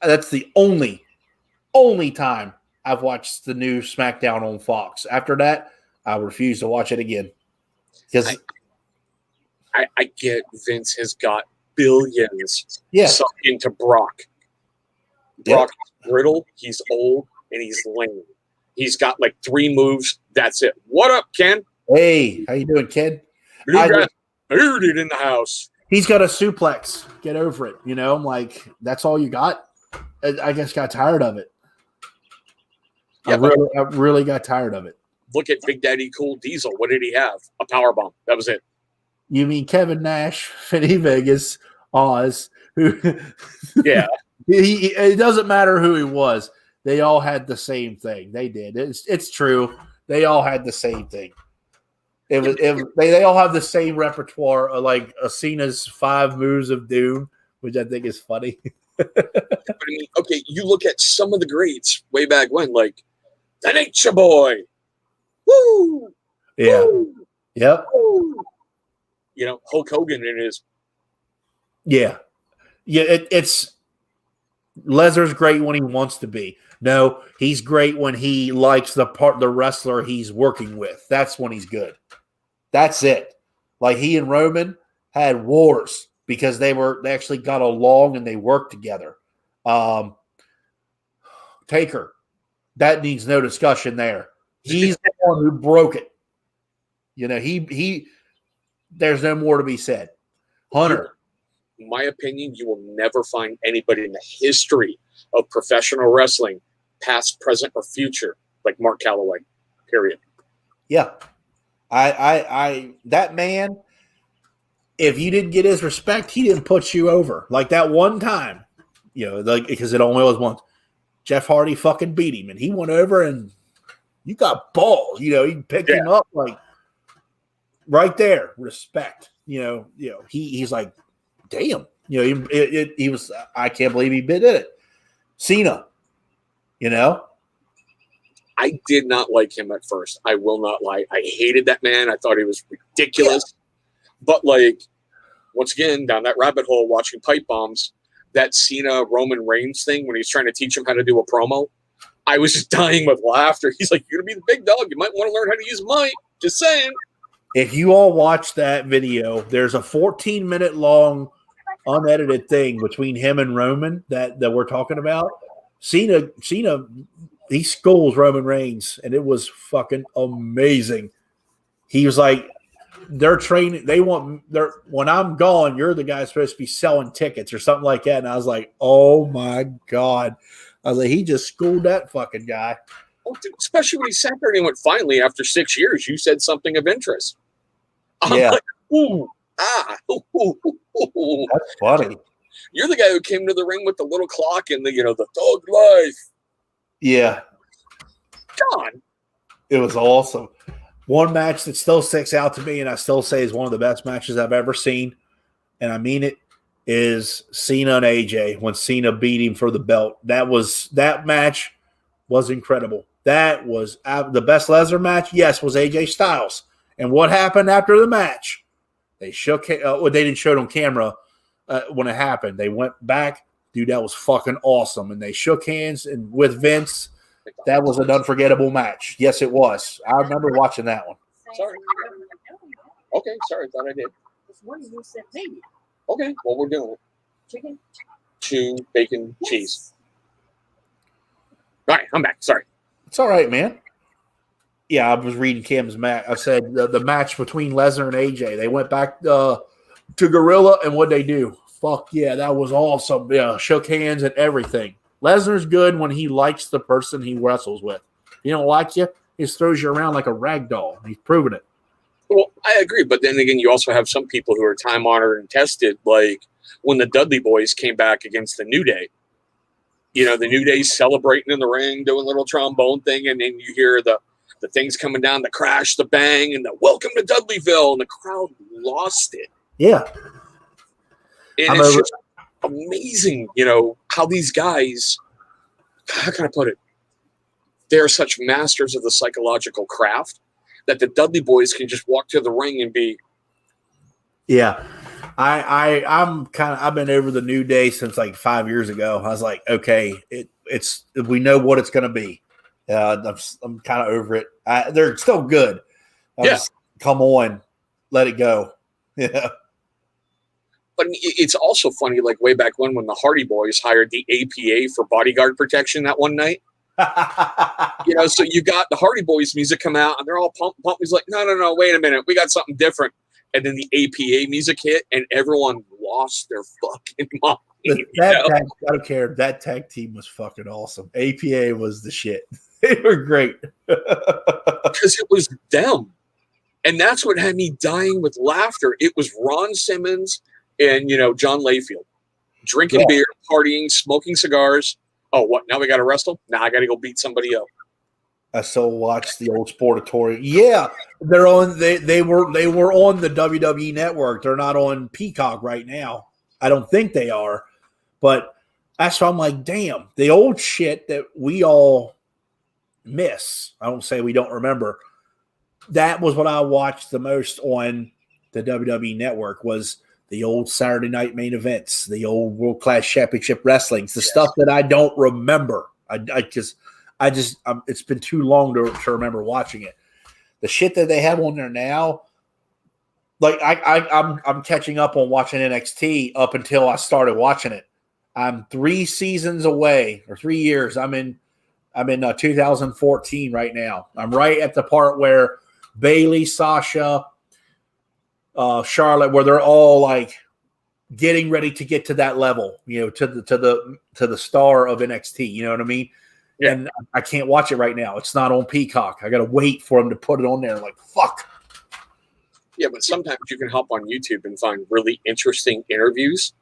that's the only time I've watched the new SmackDown on Fox. After that, I refuse to watch it again. Because I get Vince has got billions sunk into Brock. Brock's brittle, he's old, and he's lame. He's got like 3 moves. That's it. What up, Ken? Hey, how you doing, kid? Bearded in the house. He's got a suplex. Get over it. I'm like, that's all you got? I just got tired of it. Yeah, I really got tired of it. Look at Big Daddy Cool Diesel. What did he have? A powerbomb. That was it. You mean Kevin Nash, Finny Vegas, Oz? Who? Yeah. It doesn't matter who he was. They all had the same thing. They did. It's true. They all had the same thing. They all have the same repertoire, like Cena's 5 moves of doom, which I think is funny. Okay, you look at some of the greats way back when, like the Nature Boy. Woo! Yeah. Woo! Yep. Woo! Hulk Hogan in his. Yeah. Yeah, it's Lesnar's great when he wants to be. No, he's great when he likes the wrestler he's working with. That's when he's good. That's it. Like he and Roman had wars because they actually got along and they worked together. Taker, that needs no discussion there. He's the one who broke it. He there's no more to be said. Hunter. In my opinion, you will never find anybody in the history of professional wrestling, past, present, or future, like Mark Calloway. Period. Yeah. I that man, if you didn't get his respect, he didn't put you over. Like that one time, because it only was once. Jeff Hardy fucking beat him, and he went over and you got balls. He picked him up like right there. Respect. He's like, damn. He was. I can't believe he did it. Cena. I did not like him at first. I will not lie. I hated that man. I thought he was ridiculous. Yeah. But once again, down that rabbit hole, watching pipe bombs, that Cena Roman Reigns thing when he's trying to teach him how to do a promo, I was just dying with laughter. He's like, "You're gonna be the big dog. You might want to learn how to use mic." Just saying. If you all watch that video, there's a 14-minute long unedited thing between him and Roman that we're talking about. Cena, he schools Roman Reigns, and it was fucking amazing. He was like, they're training. When I'm gone, you're the guy supposed to be selling tickets or something like that. And I was like, oh my God. I was like, he just schooled that fucking guy. Oh, dude, especially when he sat there and he went, finally, after 6 years, you said something of interest. I'm like, ooh, ooh. That's funny. You're the guy who came to the ring with the little clock and the thug life. Yeah. God. It was awesome. One match that still sticks out to me and I still say is one of the best matches I've ever seen, and I mean it, is Cena and AJ when Cena beat him for the belt. That match was incredible. That was the best Lesnar match, yes, was AJ Styles. And what happened after the match? They they didn't show it on camera when it happened. They went back. Dude, that was fucking awesome. And they shook hands and with Vince. That was an unforgettable match. Yes, it was. I remember watching that one. Sorry. Okay, sorry. Thought I did. Okay, well, we're doing it. Chicken. 2 bacon, cheese. All right, I'm back. Sorry. It's all right, man. Yeah, I was reading Cam's match. I said the match between Lesnar and AJ. They went back to Gorilla, and what'd they do? Fuck yeah, that was awesome. Yeah, shook hands and everything. Lesnar's good when he likes the person he wrestles with. If he don't like you, he just throws you around like a rag doll. He's proven it. Well, I agree, but then again, you also have some people who are time-honored and tested, like when the Dudley Boys came back against the New Day. You know, the New Day celebrating in the ring, doing a little trombone thing, and then you hear the things coming down, the crash, the bang, and the welcome to Dudleyville, and the crowd lost it. Yeah. And it's just amazing, you know, how these guys, how can I put it? They're such masters of the psychological craft that the Dudley Boys can just walk to the ring and be. Yeah. I've been over the New Day since like 5 years ago. I was like, okay, it's we know what it's going to be. I'm kind of over it. They're still good. Come on, let it go. Yeah. But it's also funny, like way back when the Hardy Boys hired the APA for bodyguard protection that one night. You know, so you got the Hardy Boys music come out, and they're all pumped. He's like, no, wait a minute, we got something different. And then the APA music hit, and everyone lost their fucking mind. I don't care. That tag team was fucking awesome. APA was the shit. They were great. Because it was them. And that's what had me dying with laughter. It was Ron Simmons and, you know, John Layfield. Drinking beer, partying, smoking cigars. Oh, what? Now we got to wrestle? Now I got to go beat somebody up. I still watch the old Sportatorium. Yeah, they're on. They were on the WWE network. They're not on Peacock right now. I don't think they are, but that's why I'm like, damn, the old shit that we all miss. I don't say we don't remember. That was what I watched the most on the WWE network. Was the old Saturday night main events, the old World Class Championship Wrestlings, the stuff that I don't remember. It's been too long to remember watching it. The shit that they have on there now, like I'm catching up on watching NXT up until I started watching it. I'm 3 seasons away, or 3 years. I'm in 2014 right now. I'm right at the part where Bayley, Sasha, Charlotte, where they're all like getting ready to get to that level, you know, to the star of NXT. You know what I mean? Yeah. And I can't watch it right now. It's not on Peacock. I got to wait for them to put it on there. Like, fuck. Yeah, but sometimes you can hop on YouTube and find really interesting interviews.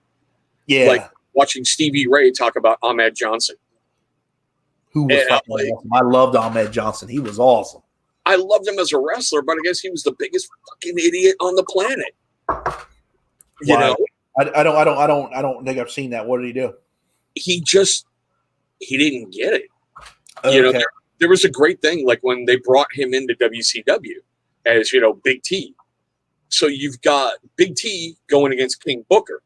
Yeah. Like watching Stevie Ray talk about Ahmed Johnson. Who was fucking awesome. I loved Ahmed Johnson. He was awesome. I loved him as a wrestler, but I guess he was the biggest fucking idiot on the planet. You know? I don't think I've seen that. What did he do? He didn't get it. Okay. You know, there was a great thing, like when they brought him into WCW as, you know, Big T. So you've got Big T going against King Booker,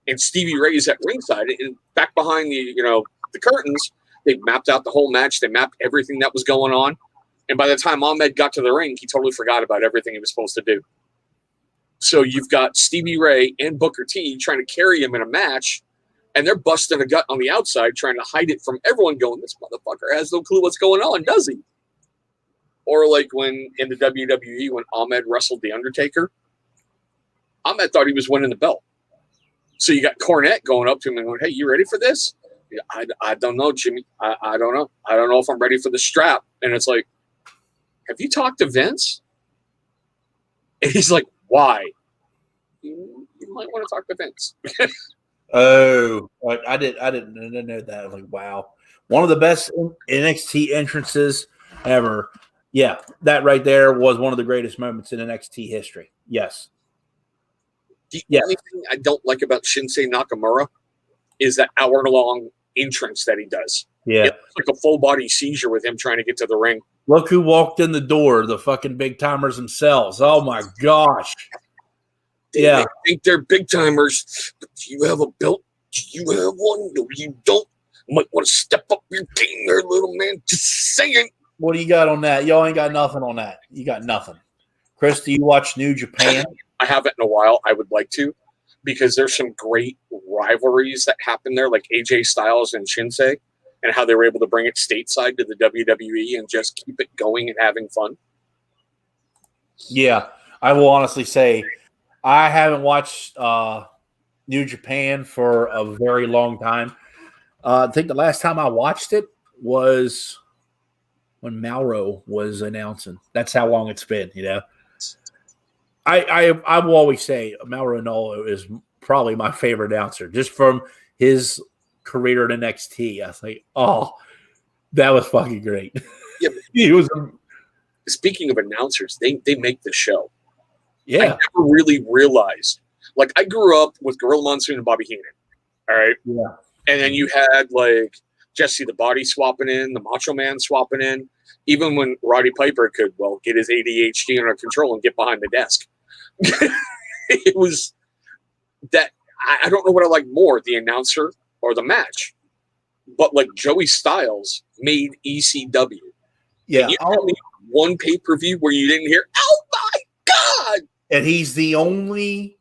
and Stevie Ray is at ringside, and back behind the curtains, they mapped out the whole match. They mapped everything that was going on. And by the time Ahmed got to the ring, he totally forgot about everything he was supposed to do. So you've got Stevie Ray and Booker T trying to carry him in a match, and they're busting a gut on the outside, trying to hide it from everyone, going, this motherfucker has no clue what's going on, does he? Or like when in the WWE, when Ahmed wrestled The Undertaker, Ahmed thought he was winning the belt. So you got Cornette going up to him and going, hey, you ready for this? I don't know, Jimmy. I don't know. I don't know if I'm ready for the strap. And it's like, have you talked to Vince? And he's like, why? You might want to talk to Vince. Oh, I didn't know that. I was like, wow. One of the best NXT entrances ever. Yeah, that right there was one of the greatest moments in NXT history. Yes. The only thing I don't like about Shinsuke Nakamura is that hour-long entrance that he does. Yeah. It's like a full-body seizure with him trying to get to the ring. Look who walked in the door, the fucking big-timers themselves. Oh, my gosh. They think they're big-timers, but do you have a belt? Do you have one? No, you don't. You might want to step up your game there, little man. Just saying. What do you got on that? Y'all ain't got nothing on that. You got nothing. Chris, do you watch New Japan? I haven't in a while. I would like to, because there's some great rivalries that happen there, like AJ Styles and Shinsuke, and how they were able to bring it stateside to the WWE and just keep it going and having fun. Yeah, I will honestly say I haven't watched New Japan for a very long time. I think the last time I watched it was when Mauro was announcing. That's how long it's been, you know. I will always say Mauro Ranallo is probably my favorite announcer, just from his career in NXT. I was like, oh, that was fucking great. Yeah, He was. Speaking of announcers, they make the show. Yeah. I never really realized. Like, I grew up with Gorilla Monsoon and Bobby Heenan. All right. Yeah. And then you had like Jesse the Body swapping in, the Macho Man swapping in. Even when Roddy Piper could, well, get his ADHD under control and get behind the desk. It was that I don't know what I like more, the announcer or the match. But like Joey Styles made ECW. Yeah. Can you tell me one pay-per-view where you didn't hear, oh my God? And he's the only,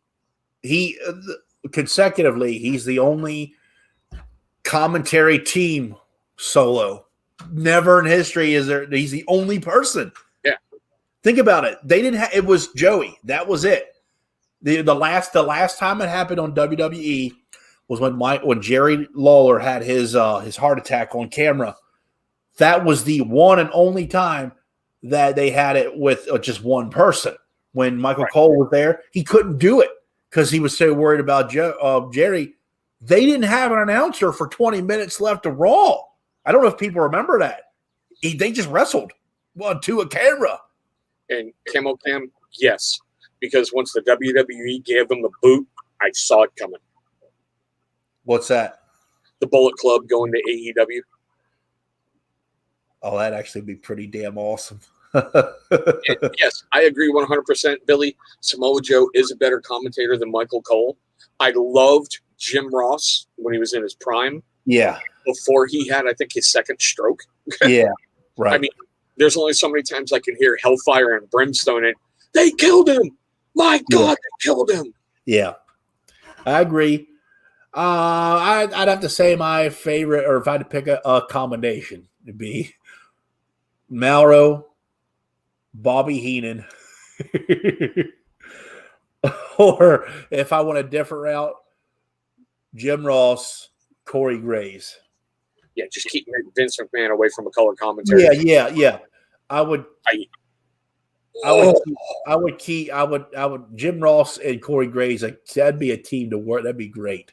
consecutively, he's the only commentary team solo. Never in history is there, he's the only person. Yeah. Think about it. They didn't have, it was Joey. That was it. The last time it happened on WWE was when Jerry Lawler had his heart attack on camera. That was the one and only time that they had it with just one person. When Michael Cole was there, he couldn't do it because he was so worried about Jerry. They didn't have an announcer for 20 minutes left of Raw. I don't know if people remember that. They just wrestled to a camera. And Camo Cam, yes. Because once the WWE gave them the boot, I saw it coming. What's that? The Bullet Club going to AEW. Oh, that'd actually be pretty damn awesome. Yes, I agree 100%, Billy. Samoa Joe is a better commentator than Michael Cole. I loved Jim Ross when he was in his prime. Yeah. Before he had, I think, his second stroke. Yeah, right. I mean, there's only so many times I can hear Hellfire and Brimstone and they killed him. My God, they killed him. Yeah, I agree. I'd have to say my favorite, or if I had to pick a combination, it'd be Mauro, Bobby Heenan, or if I want a different route, Jim Ross, Corey Graves. Yeah, just keep Vince McMahon away from a color commentary. Yeah. I would Jim Ross and Corey Graves, like, that'd be a team to work. That'd be great.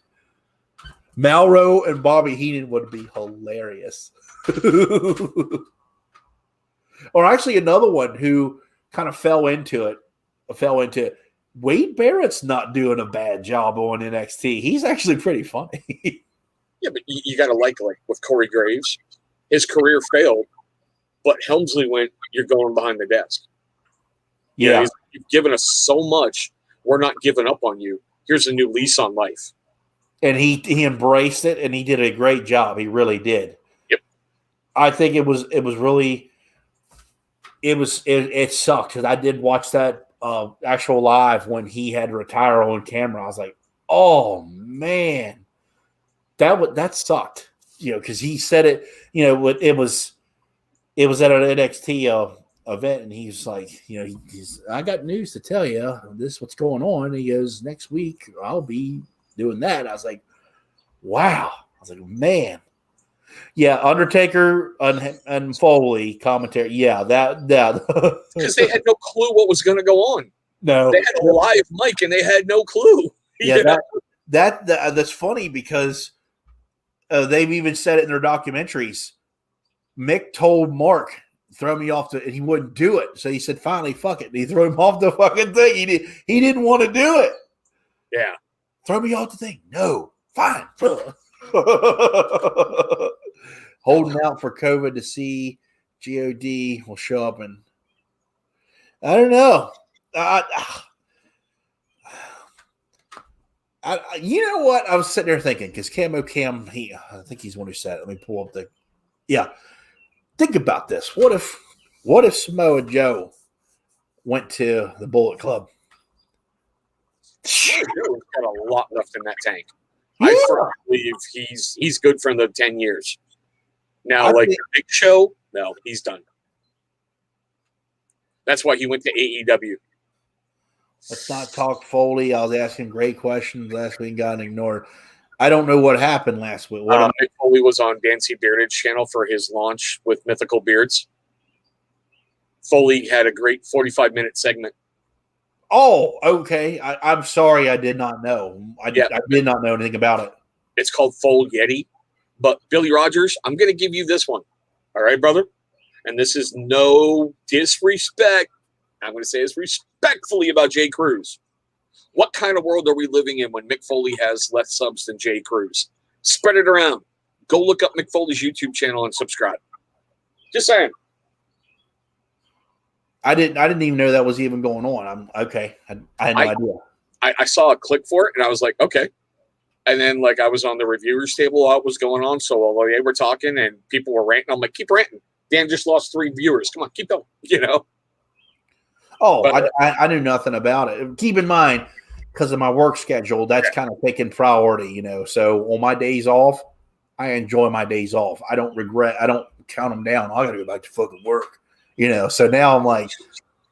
Mauro and Bobby Heenan would be hilarious. Or actually another one who kind of fell into it. Wade Barrett's not doing a bad job on NXT. He's actually pretty funny. Yeah, but you got to like with Corey Graves. His career failed, but Helmsley went, you're going behind the desk. Yeah. You've given us so much. We're not giving up on you. Here's a new lease on life. And he embraced it, and he did a great job. He really did. Yep. I think it sucked because I did watch that actual live when he had to retire on camera. I was like, oh man, that sucked. Because he said it. It was at an NXT event, and he's like, I got news to tell you. This is what's going on. He goes, next week I'll be doing that. I was like, wow. I was like, man. Yeah, Undertaker and Foley commentary. Yeah, that. Because they had no clue what was going to go on. No. They had a live mic, and they had no clue. Yeah, that's funny because they've even said it in their documentaries. Mick told Mark, throw me off and he wouldn't do it. So he said, finally, fuck it. And he threw him off the fucking thing. He didn't want to do it. Yeah. Throw me off the thing. No, fine. Holding out for COVID to see God will show up, and I don't know. You know what? I was sitting there thinking because Camo Cam, I think he's the one who said it. Let me pull up think about this. What if Samoa Joe went to the Bullet Club? Joe's got a lot left in that tank. Yeah. I firmly believe he's good for another 10 years. Now, the Big Show, no, he's done. That's why he went to AEW. Let's not talk Foley. I was asking great questions last week and got ignored. I don't know what happened last week. Mick Foley was on Dancy Bearded's channel for his launch with Mythical Beards. Foley had a great 45-minute segment. Oh, okay. I'm sorry. I did not know. I did not know anything about it. It's called Full Yeti. But Billy Rogers, I'm going to give you this one. All right, brother? And this is no disrespect. I'm going to say this respectfully about Jay Cruz. What kind of world are we living in when Mick Foley has less subs than Jay Cruz? Spread it around. Go look up Mick Foley's YouTube channel and subscribe. Just saying. I didn't even know that was even going on. I had no idea. I saw a click for it, and I was like, okay. And then, like, I was on the reviewers table while it was going on, so while they were talking and people were ranting, I'm like, keep ranting. Dan just lost 3 viewers. Come on, keep going, you know? Oh, but, I knew nothing about it. Keep in mind, because of my work schedule, that's kind of taking priority, you know. So on my days off, I enjoy my days off. I don't count them down. I got to go back to fucking work, you know. So now I'm like.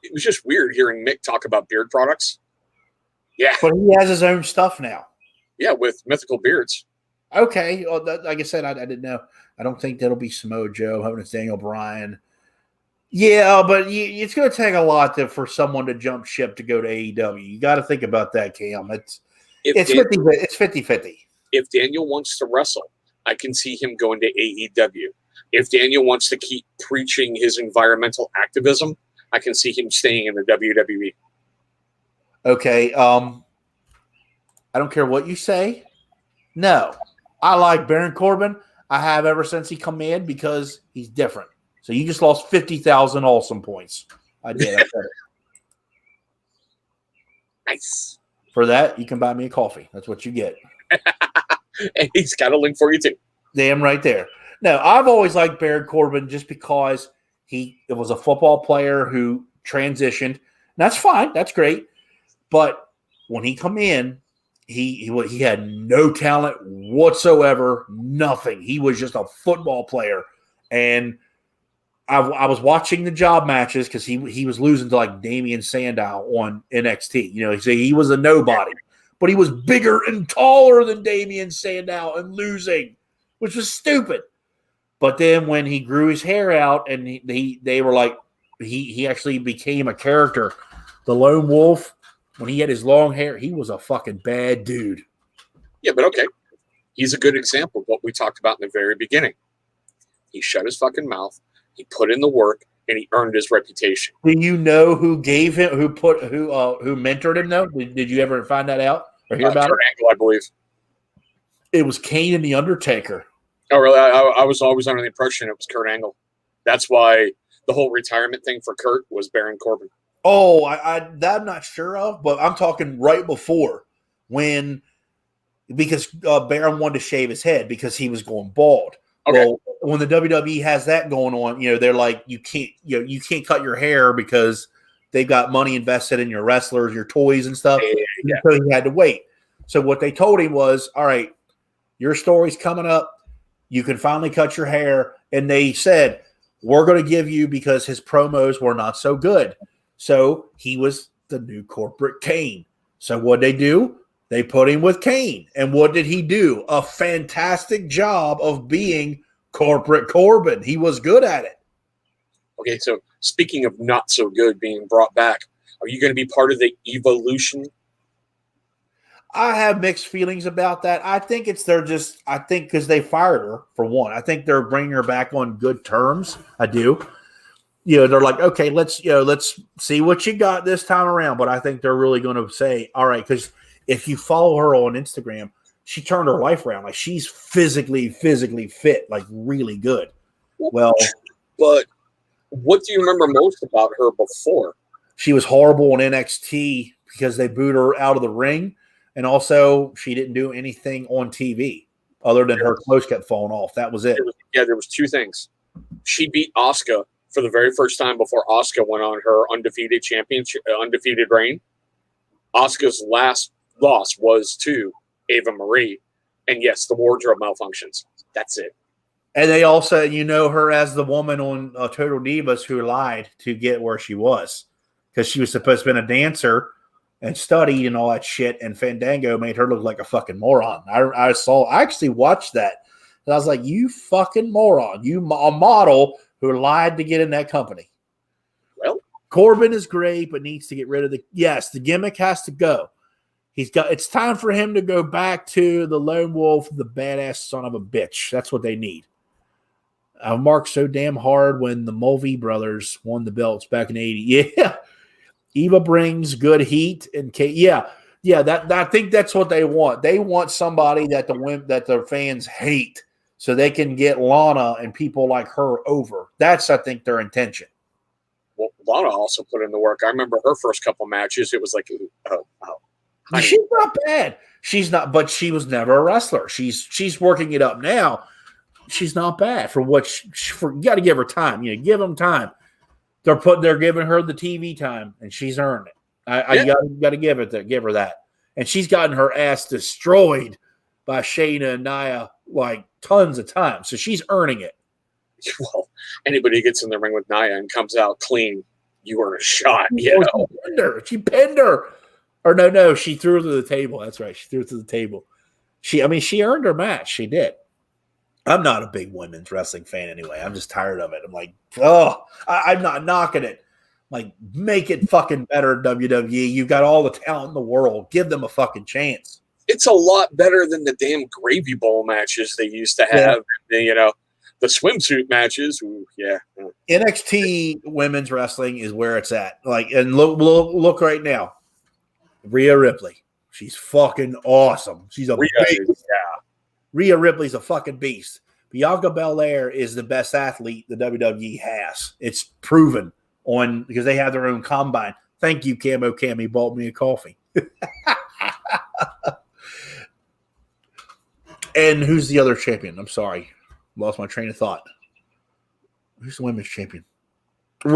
It was just weird hearing Mick talk about beard products. Yeah. But he has his own stuff now. Yeah, with Mythical Beards. Okay. Well, like I said, I didn't know. I don't think that'll be Samoa Joe. Hoping it's Daniel Bryan. Yeah, but it's going to take a lot for someone to jump ship to go to AEW. You got to think about that, Cam. It's 50-50. If Daniel wants to wrestle, I can see him going to AEW. If Daniel wants to keep preaching his environmental activism, I can see him staying in the WWE. Okay. I don't care what you say. No. I like Baron Corbin. I have ever since he come in because he's different. So you just lost 50,000 awesome points. I did. I said it. Nice. For that, you can buy me a coffee. That's what you get. And he's got a link for you too. Damn right there. No, I've always liked Baron Corbin just because it was a football player who transitioned. And that's fine. That's great. But when he come in, he had no talent whatsoever, nothing. He was just a football player. And I was watching the job matches because he was losing to like Damian Sandow on NXT. You know, he was a nobody, but he was bigger and taller than Damian Sandow and losing, which was stupid. But then when he grew his hair out and they were like, he actually became a character. The Lone Wolf, when he had his long hair, he was a fucking bad dude. Yeah, but okay. He's a good example of what we talked about in the very beginning. He shut his fucking mouth. He put in the work, and he earned his reputation. Do you know who gave him, who mentored him? Though, did you ever find that out or hear about Kurt it? Angle, I believe. It was Kane and the Undertaker. Oh, really? I was always under the impression it was Kurt Angle. That's why the whole retirement thing for Kurt was Baron Corbin. Oh, that I'm not sure of, but I'm talking right before because Baron wanted to shave his head because he was going bald. Okay. Well, when the WWE has that going on, you know, they're like, you can't cut your hair because they've got money invested in your wrestlers, your toys and stuff. Yeah. So he had to wait. So what they told him was, all right, your story's coming up. You can finally cut your hair. And they said, we're going to give you because his promos were not so good. So he was the new corporate Kane. So what they do? They put him with Kane. And what did he do? A fantastic job of being corporate Corbin. He was good at it. Okay, so speaking of not so good being brought back, are you going to be part of the evolution? I have mixed feelings about that. I think because they fired her, for one. I think they're bringing her back on good terms. I do. You know, they're like, okay, let's see what you got this time around. But I think they're really going to say, all right, because if you follow her on Instagram, she turned her life around. Like she's physically fit, like really good. Well, but what do you remember most about her before? She was horrible on NXT because they booed her out of the ring. And also she didn't do anything on TV other than her clothes kept falling off. That was it. There was 2 things. She beat Asuka for the very first time before Asuka went on her undefeated reign. Asuka's last loss was to Ava Marie. And yes, the wardrobe malfunctions. That's it. And they also, her as the woman on Total Divas who lied to get where she was because she was supposed to be a dancer and studied and all that shit. And Fandango made her look like a fucking moron. I actually watched that. And I was like, you fucking moron. You a model who lied to get in that company. Well, Corbin is great, but needs to get rid of the gimmick has to go. It's time for him to go back to the lone wolf, the badass son of a bitch. That's what they need. I marked so damn hard when the Mulvey brothers won the belts back in '80. Yeah. Eva brings good heat and that I think that's what they want. They want somebody that their fans hate so they can get Lana and people like her over. That's, I think, their intention. Well, Lana also put in the work. I remember her first couple matches. It was like, honey. She's not bad. She's not, but she was never a wrestler. She's working it up now. She's not bad for what you got to give her time. Give them time. They're giving her the TV time, and she's earned it. I got to give her that. And she's gotten her ass destroyed by Shayna and Nia like tons of times, so she's earning it. Well, anybody who gets in the ring with Nia and comes out clean, you earn a shot. She pinned her. Or no, she threw her to the table. That's right, she threw her to the table. She earned her match. She did. I'm not a big women's wrestling fan anyway. I'm just tired of it. I'm like, I'm not knocking it. Like, make it fucking better, WWE. You've got all the talent in the world. Give them a fucking chance. It's a lot better than the damn gravy bowl matches they used to have. Yeah. The swimsuit matches. Ooh, yeah. NXT women's wrestling is where it's at. Like, and look right now. Rhea Ripley. She's fucking awesome. She's a beast. Rhea Ripley's a fucking beast. Bianca Belair is the best athlete the WWE has. It's proven because they have their own combine. Thank you, Camo Cam. He bought me a coffee. And who's the other champion? I'm sorry. Lost my train of thought. Who's the women's champion? I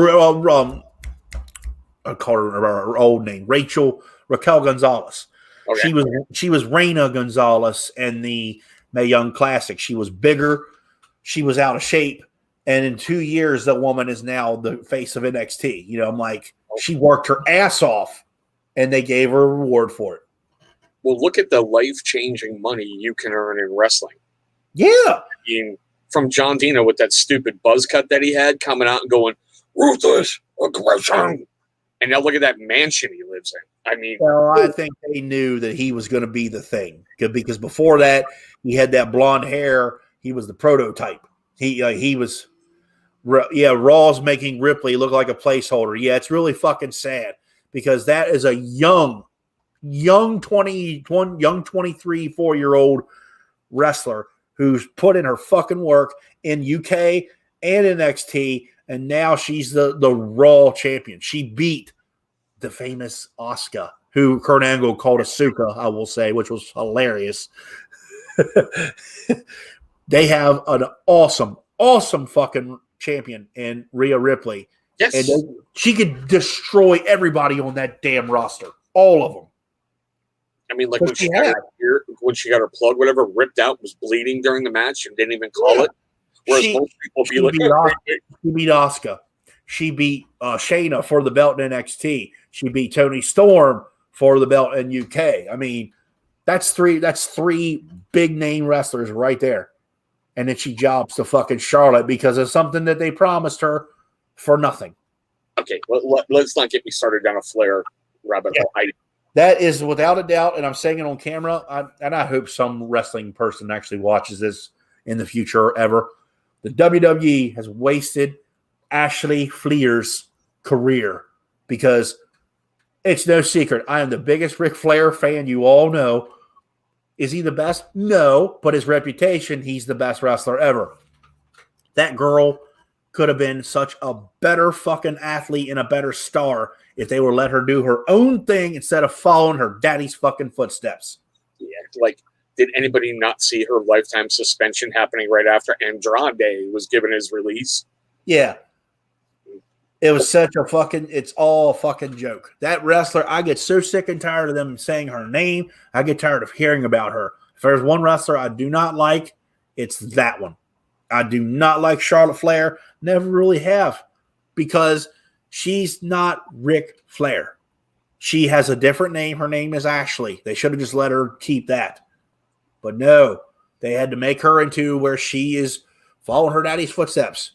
called her old name. Raquel Gonzalez. Okay. She was Reina Gonzalez in the Mae Young Classic. She was bigger. She was out of shape. And in 2 years, the woman is now the face of NXT. I'm like, she worked her ass off, and they gave her a reward for it. Well, look at the life-changing money you can earn in wrestling. Yeah. I mean, from John Cena with that stupid buzz cut that he had, coming out and going, ruthless aggression. And now look at that mansion he lives in. I mean, I think they knew that he was going to be the thing because before that, he had that blonde hair. He was the prototype. He was, Raw's making Ripley look like a placeholder. Yeah, it's really fucking sad because that is a young 23, 4-year-old wrestler who's put in her fucking work in UK and NXT, and now she's the Raw champion. She beat the famous Asuka, who Kurt Angle called Asuka, I will say, which was hilarious. They have an awesome fucking champion in Rhea Ripley. Yes. And she could destroy everybody on that damn roster. All of them. I mean, like when she got her plug, whatever, ripped out, was bleeding during the match and didn't even call it. Whereas most people be like, she beat Asuka. She beat Shayna for the belt in NXT. She beat Toni Storm for the belt in UK. I mean, that's three big name wrestlers right there. And then she jobs to fucking Charlotte because of something that they promised her for nothing. Okay, let's not get me started down a Flair rabbit hole. That is without a doubt, and I'm saying it on camera, and I hope some wrestling person actually watches this in the future ever. The WWE has wasted Ashley Fleer's career because it's no secret. I am the biggest Ric Flair fan you all know. Is he the best? No, but his reputation, he's the best wrestler ever. That girl could have been such a better fucking athlete and a better star if they would let her do her own thing instead of following her daddy's fucking footsteps. Yeah, like, did anybody not see her lifetime suspension happening right after Andrade was given his release? Yeah. It was such a fucking, it's all a fucking joke. That wrestler, I get so sick and tired of them saying her name. I get tired of hearing about her. If there's one wrestler I do not like, it's that one. I do not like Charlotte Flair. Never really have. Because she's not Ric Flair. She has a different name. Her name is Ashley. They should have just let her keep that. But no, they had to make her into where she is following her daddy's footsteps.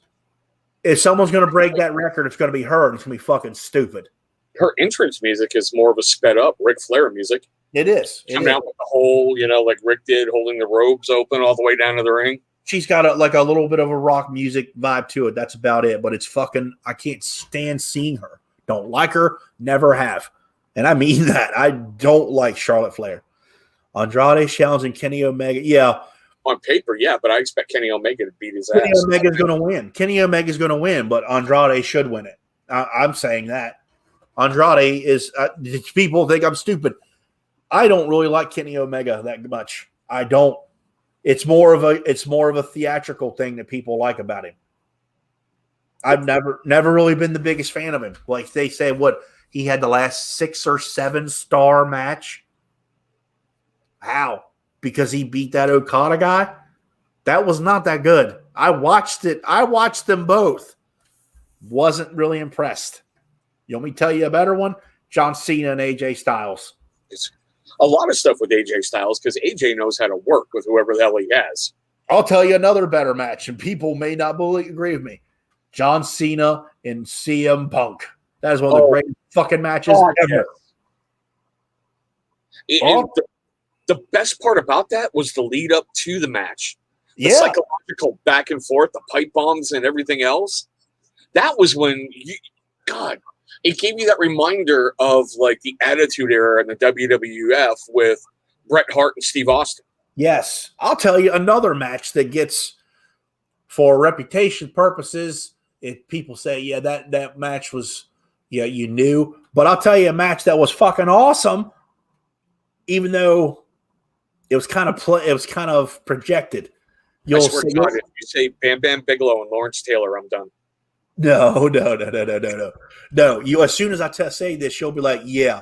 If someone's going to break that record, it's going to be her, and it's going to be fucking stupid. Her entrance music is more of a sped up Ric Flair music. It is. Coming out with the whole, like Rick did, holding the robes open all the way down to the ring. She's got a little bit of a rock music vibe to it. That's about it. But it's fucking, I can't stand seeing her. Don't like her. Never have. And I mean that. I don't like Charlotte Flair. Andrade challenging Kenny Omega. Yeah. On paper, yeah, but I expect Kenny Omega to beat his Kenny ass. Omega's going to win. Kenny Omega's going to win, but Andrade should win it. I'm saying that. Andrade is people think I'm stupid. I don't really like Kenny Omega that much. I don't. It's more of a theatrical thing that people like about him. I've never really been the biggest fan of him. Like they say, what he had the last 6 or 7 star match. How? Because he beat that Okada guy? That was not that good. I watched it. I watched them both. Wasn't really impressed. You want me to tell you a better one? John Cena and AJ Styles. It's a lot of stuff with AJ Styles because AJ knows how to work with whoever the hell he has. I'll tell you another better match, and people may not agree with me. John Cena and CM Punk. That is one of the greatest fucking matches ever. Yes. And the best part about that was the lead up to the match. The psychological back and forth, the pipe bombs and everything else. That was when it gave you that reminder of like the Attitude Era in the WWF with Bret Hart and Steve Austin. Yes. I'll tell you another match that gets, for reputation purposes, if people say, yeah, that match was, you knew. But I'll tell you a match that was fucking awesome, even though it was kind of projected. I swear to God, if you say Bam Bam Bigelow and Lawrence Taylor, I'm done. No. You, as soon as I say this, you'll be like, yeah,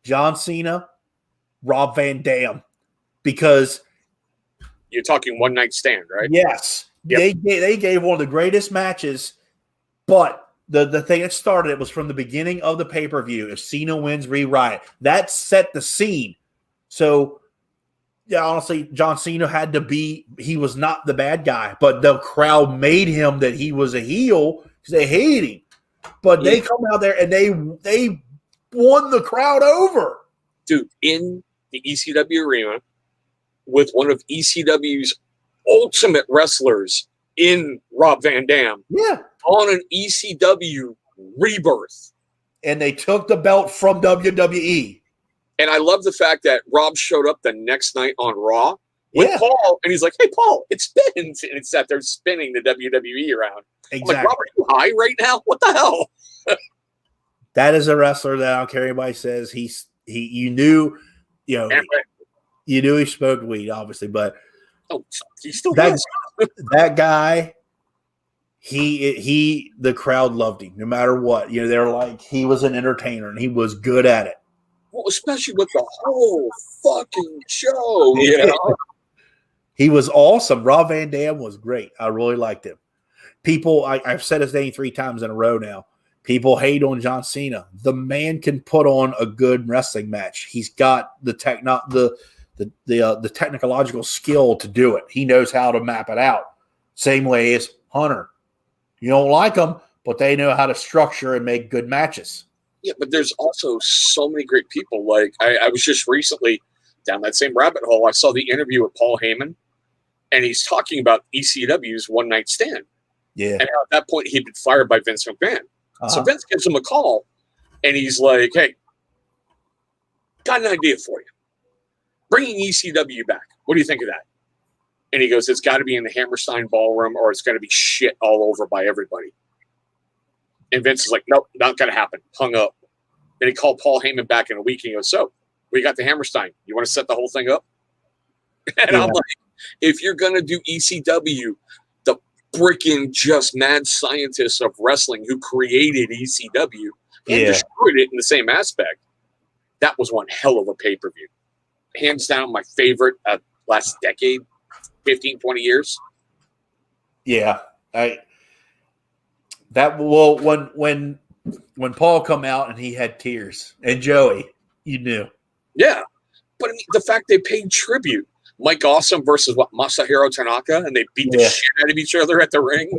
John Cena, Rob Van Dam, because you're talking one night stand, right? Yes, yep. They gave one of the greatest matches, but the thing that started it was from the beginning of the pay-per-view. If Cena wins, rewrite. That set the scene. So, yeah, honestly, John Cena he was not the bad guy, but the crowd made him that he was a heel because they hate him. But they come out there and they won the crowd over. Dude, in the ECW arena with one of ECW's ultimate wrestlers in Rob Van Dam. Yeah. On an ECW rebirth. And they took the belt from WWE. And I love the fact that Rob showed up the next night on Raw with Paul, and he's like, "Hey, Paul, it spins," and it's sat there spinning the WWE around. Exactly. I'm like, Rob, are you high right now? What the hell? That is a wrestler that I don't care anybody says you knew he smoked weed, obviously, but he still does. That guy, the crowd loved him no matter what. They're like, he was an entertainer and he was good at it. Well, especially with the whole fucking show. He was awesome. Rob Van Dam was great. I really liked him. People, I've said his name 3 times in a row now. People hate on John Cena. The man can put on a good wrestling match. He's got the technological skill to do it. He knows how to map it out. Same way as Hunter. You don't like them, but they know how to structure and make good matches. Yeah, but there's also so many great people. Like I was just recently down that same rabbit hole. I saw the interview with Paul Heyman, and he's talking about ECW's one night stand. Yeah. And at that point, he'd been fired by Vince McMahon. Uh-huh. So Vince gives him a call, and he's like, "Hey, got an idea for you. Bringing ECW back. What do you think of that?" And he goes, "It's got to be in the Hammerstein Ballroom, or it's got to be shit all over by everybody." And Vince is like, "Nope, not going to happen." Hung up. Then he called Paul Heyman back in a week and he goes, "So, we got the Hammerstein. You want to set the whole thing up?" And I'm like, if you're going to do ECW, the freaking just mad scientists of wrestling who created ECW and destroyed it in the same aspect, that was one hell of a pay-per-view. Hands down, my favorite last decade, 15, 20 years. Yeah. When Paul come out and he had tears, and Joey, you knew. Yeah. But I mean, the fact they paid tribute Mike Awesome versus Masahiro Tanaka, and they beat the shit out of each other at the ring,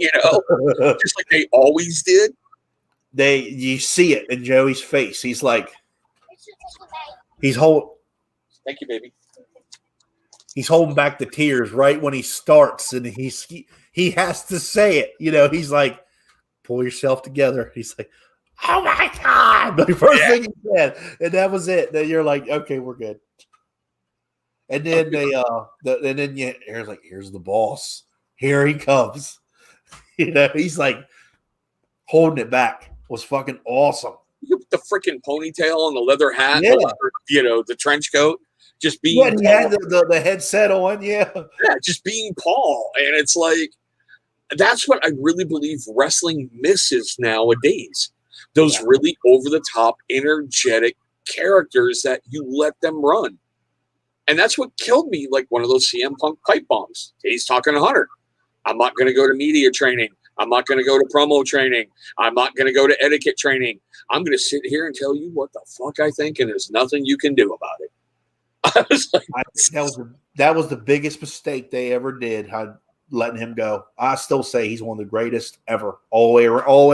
just like they always did. You see it in Joey's face. He's like, Thank you, baby. He's holding back the tears right when he starts, and he has to say it. He's like, pull yourself together. He's like, oh my God. The first thing he said, and that was it. Then you're like, okay, we're good. And then here's the boss. Here he comes. He's like holding it back. It was fucking awesome. The freaking ponytail and the leather hat, the trench coat. Just being he had the headset on, just being Paul. And it's like, that's what I really believe wrestling misses nowadays. Those really over-the-top, energetic characters that you let them run. And that's what killed me, like one of those CM Punk pipe bombs. He's talking to Hunter. I'm not going to go to media training. I'm not going to go to promo training. I'm not going to go to etiquette training. I'm going to sit here and tell you what the fuck I think, and there's nothing you can do about it. I was like, that was the biggest mistake they ever did, letting him go. I still say he's one of the greatest ever, all the way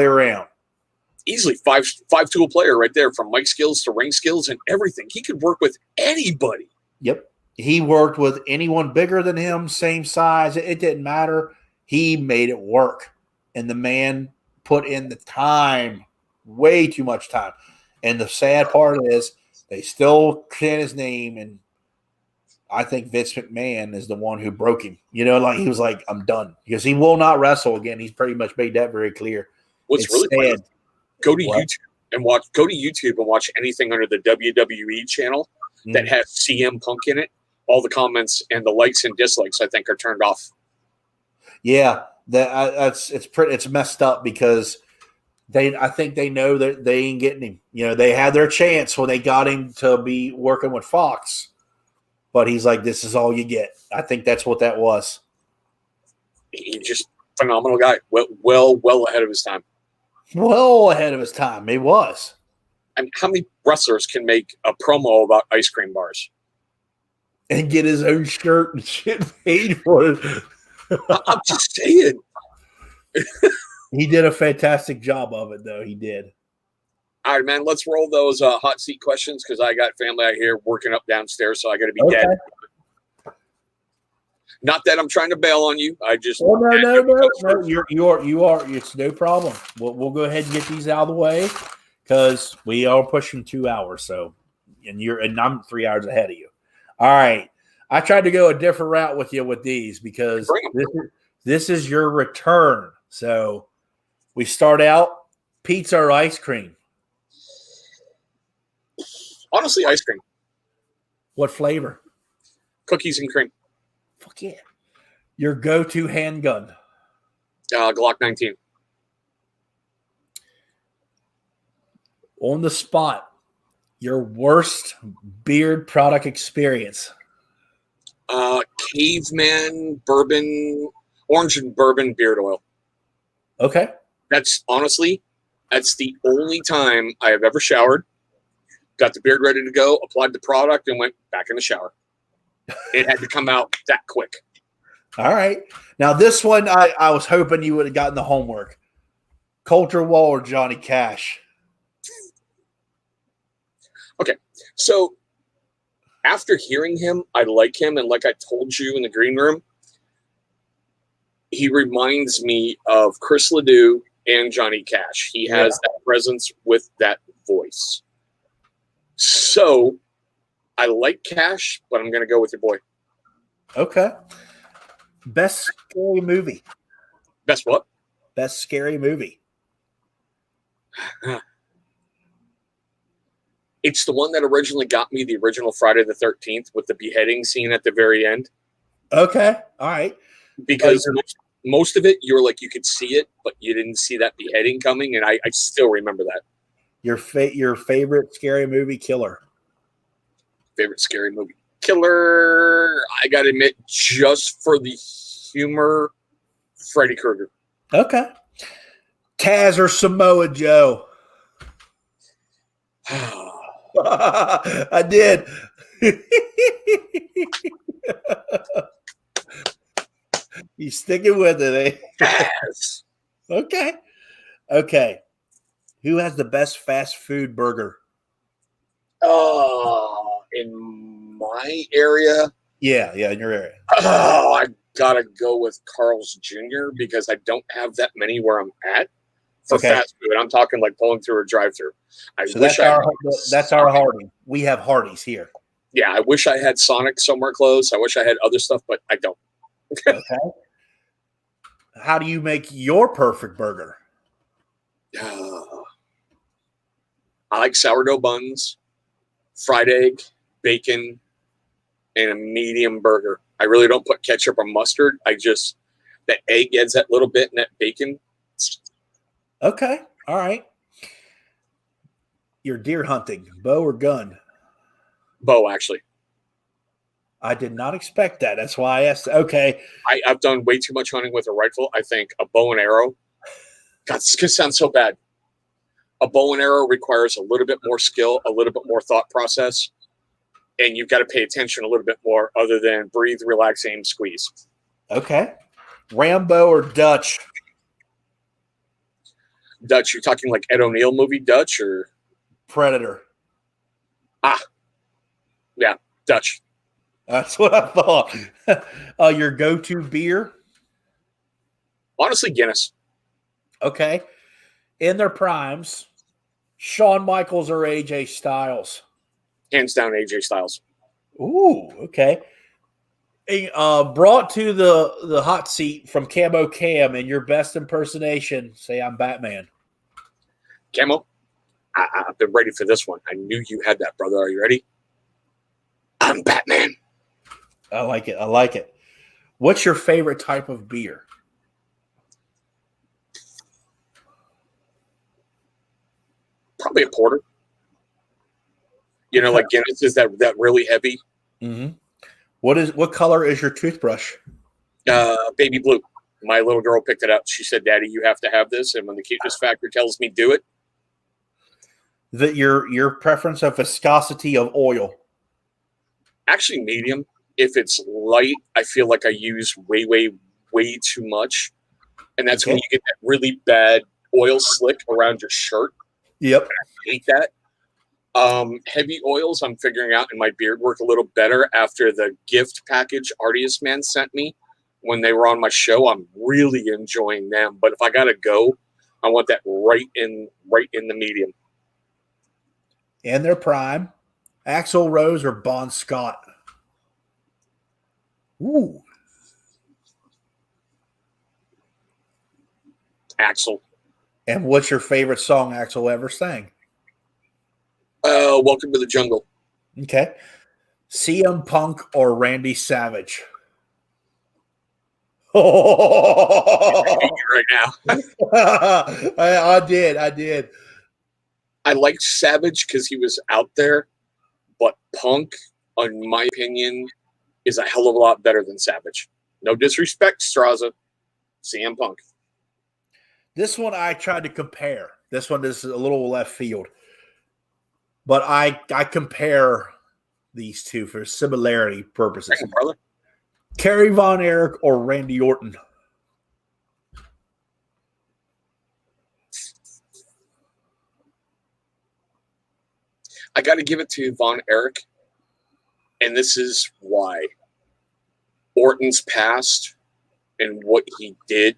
around. Easily five-tool player right there, from mic skills to ring skills and everything. He could work with anybody. Yep. He worked with anyone bigger than him, same size. It didn't matter. He made it work. And the man put in the time, way too much time. And the sad part is they still chant his name, and I think Vince McMahon is the one who broke him. He was like, I'm done. Because he will not wrestle again. He's pretty much made that very clear. What's really sad. Go to YouTube and watch anything under the WWE channel that has CM Punk in it. All the comments and the likes and dislikes, I think, are turned off. Yeah, it's messed up because I think they know that they ain't getting him. They had their chance when they got him to be working with Fox, but he's like, this is all you get. I think that's what that was. He's just a phenomenal guy. Well ahead of his time. Well ahead of his time. He was. I mean, how many wrestlers can make a promo about ice cream bars? And get his own shirt and shit paid for it. I'm just saying. He did a fantastic job of it, though. He did. All right, man. Let's roll those hot seat questions because I got family out here working up downstairs, so I got to be dead. Not that I'm trying to bail on you. I just no. You are. It's no problem. We'll go ahead and get these out of the way because we are pushing 2 hours. So, and I'm 3 hours ahead of you. All right. I tried to go a different route with you with these because this is your return. So we start out pizza or ice cream. Honestly, ice cream. What flavor? Cookies and cream. Fuck yeah. Your go-to handgun. Glock 19. On the spot, your worst beard product experience. Caveman bourbon, orange and bourbon beard oil. Okay. That's the only time I have ever showered, got the beard ready to go, applied the product, and went back in the shower. It had to come out that quick. All right. Now, this one, I was hoping you would have gotten the homework. Culture Wall or Johnny Cash? Okay. So, after hearing him, I like him. And like I told you in the green room, he reminds me of Chris Ledoux and Johnny Cash. He has that presence with that voice. So, I like Cash, but I'm going to go with your boy. Okay. Best scary movie. Best what? Best scary movie. It's the one that originally got me, the original Friday the 13th with the beheading scene at the very end. Okay. All right. Because most of it, you were like, you could see it, but you didn't see that beheading coming. And I still remember that. Your favorite scary movie killer. Favorite scary movie killer, I gotta admit, just for the humor, Freddy Krueger. Okay. Taz or Samoa Joe? I did. You sticking with it, eh? Yes. Okay. Okay. Who has the best fast food burger? In my area, Yeah, in your area. I gotta go with Carl's Jr. because I don't have that many where I'm at for Okay. fast food. I'm talking like pulling through a drive-through. I So wish that's I had our Hardy. We have Hardee's here. Yeah, I wish I had Sonic somewhere close. I wish I had other stuff, but I don't. Okay. How do you make your perfect burger? I like sourdough buns, fried egg, bacon, and a medium burger. I really don't put ketchup or mustard. That egg adds that little bit and that bacon. Okay. All right. You're deer hunting, bow or gun? Bow, actually. I did not expect that. That's why I asked. Okay. I've done way too much hunting with a rifle. I think a bow and arrow. God, this could sound so bad. A bow and arrow requires a little bit more skill, a little bit more thought process, and you've got to pay attention a little bit more other than breathe, relax, aim, squeeze. Okay. Rambo or Dutch? Dutch, you're talking like Ed O'Neill movie Dutch or? Predator. Yeah, Dutch. That's what I thought. Your go-to beer? Honestly, Guinness. Okay. In their primes, Shawn Michaels or AJ Styles? Hands down, AJ Styles. Ooh, okay. Brought to the hot seat from Camo Cam in your best impersonation. Say I'm Batman. Camo, I've been ready for this one. I knew you had that, brother. Are you ready? I'm Batman. I like it. What's your favorite type of beer? Probably a porter. You know, like Guinness is that really heavy. Mm-hmm. What color is your toothbrush? Baby blue. My little girl picked it up. She said, "Daddy, you have to have this." And when the cuteness factor tells me do it, That your preference of viscosity of oil? actually medium. If it's light, I feel like I use way too much, and that's when you get that really bad oil slick around your shirt. Yep. I hate that. Heavy oils, I'm figuring out in my beard work a little better after the gift package Artiest Man sent me when they were on my show. I'm really enjoying them, but if I gotta go, I want that right in the medium. In their prime, Axl Rose or Bon Scott? Ooh, Axl. and what's your favorite song Axl ever sang? Welcome to the Jungle. Okay, CM Punk or Randy Savage? Right now. I did. I liked Savage because he was out there, but Punk, in my opinion, is a hell of a lot better than Savage. No disrespect, Straza. CM Punk. This one I tried to compare. This one is a little left field, but I compare these two for similarity purposes. Thank you, brother. Kerry Von Erich or Randy Orton? I got to give it to Von Erich, and this is why. Orton's past and what he did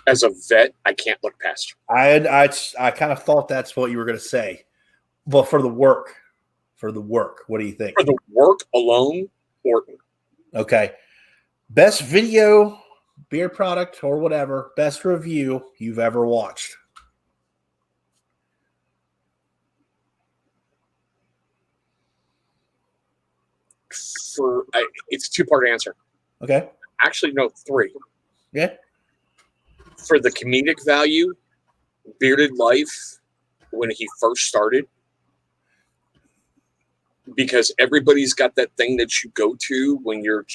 as a vet, I can't look past. I kind of thought that's what you were going to say, but for the work, what do you think? For the work alone, Orton. Okay, best video, beer product, or whatever, best review you've ever watched. It's a two-part answer. Okay. Actually, no, three. Yeah. For the comedic value, Bearded Life, when he first started, because everybody's got that thing that you go to when you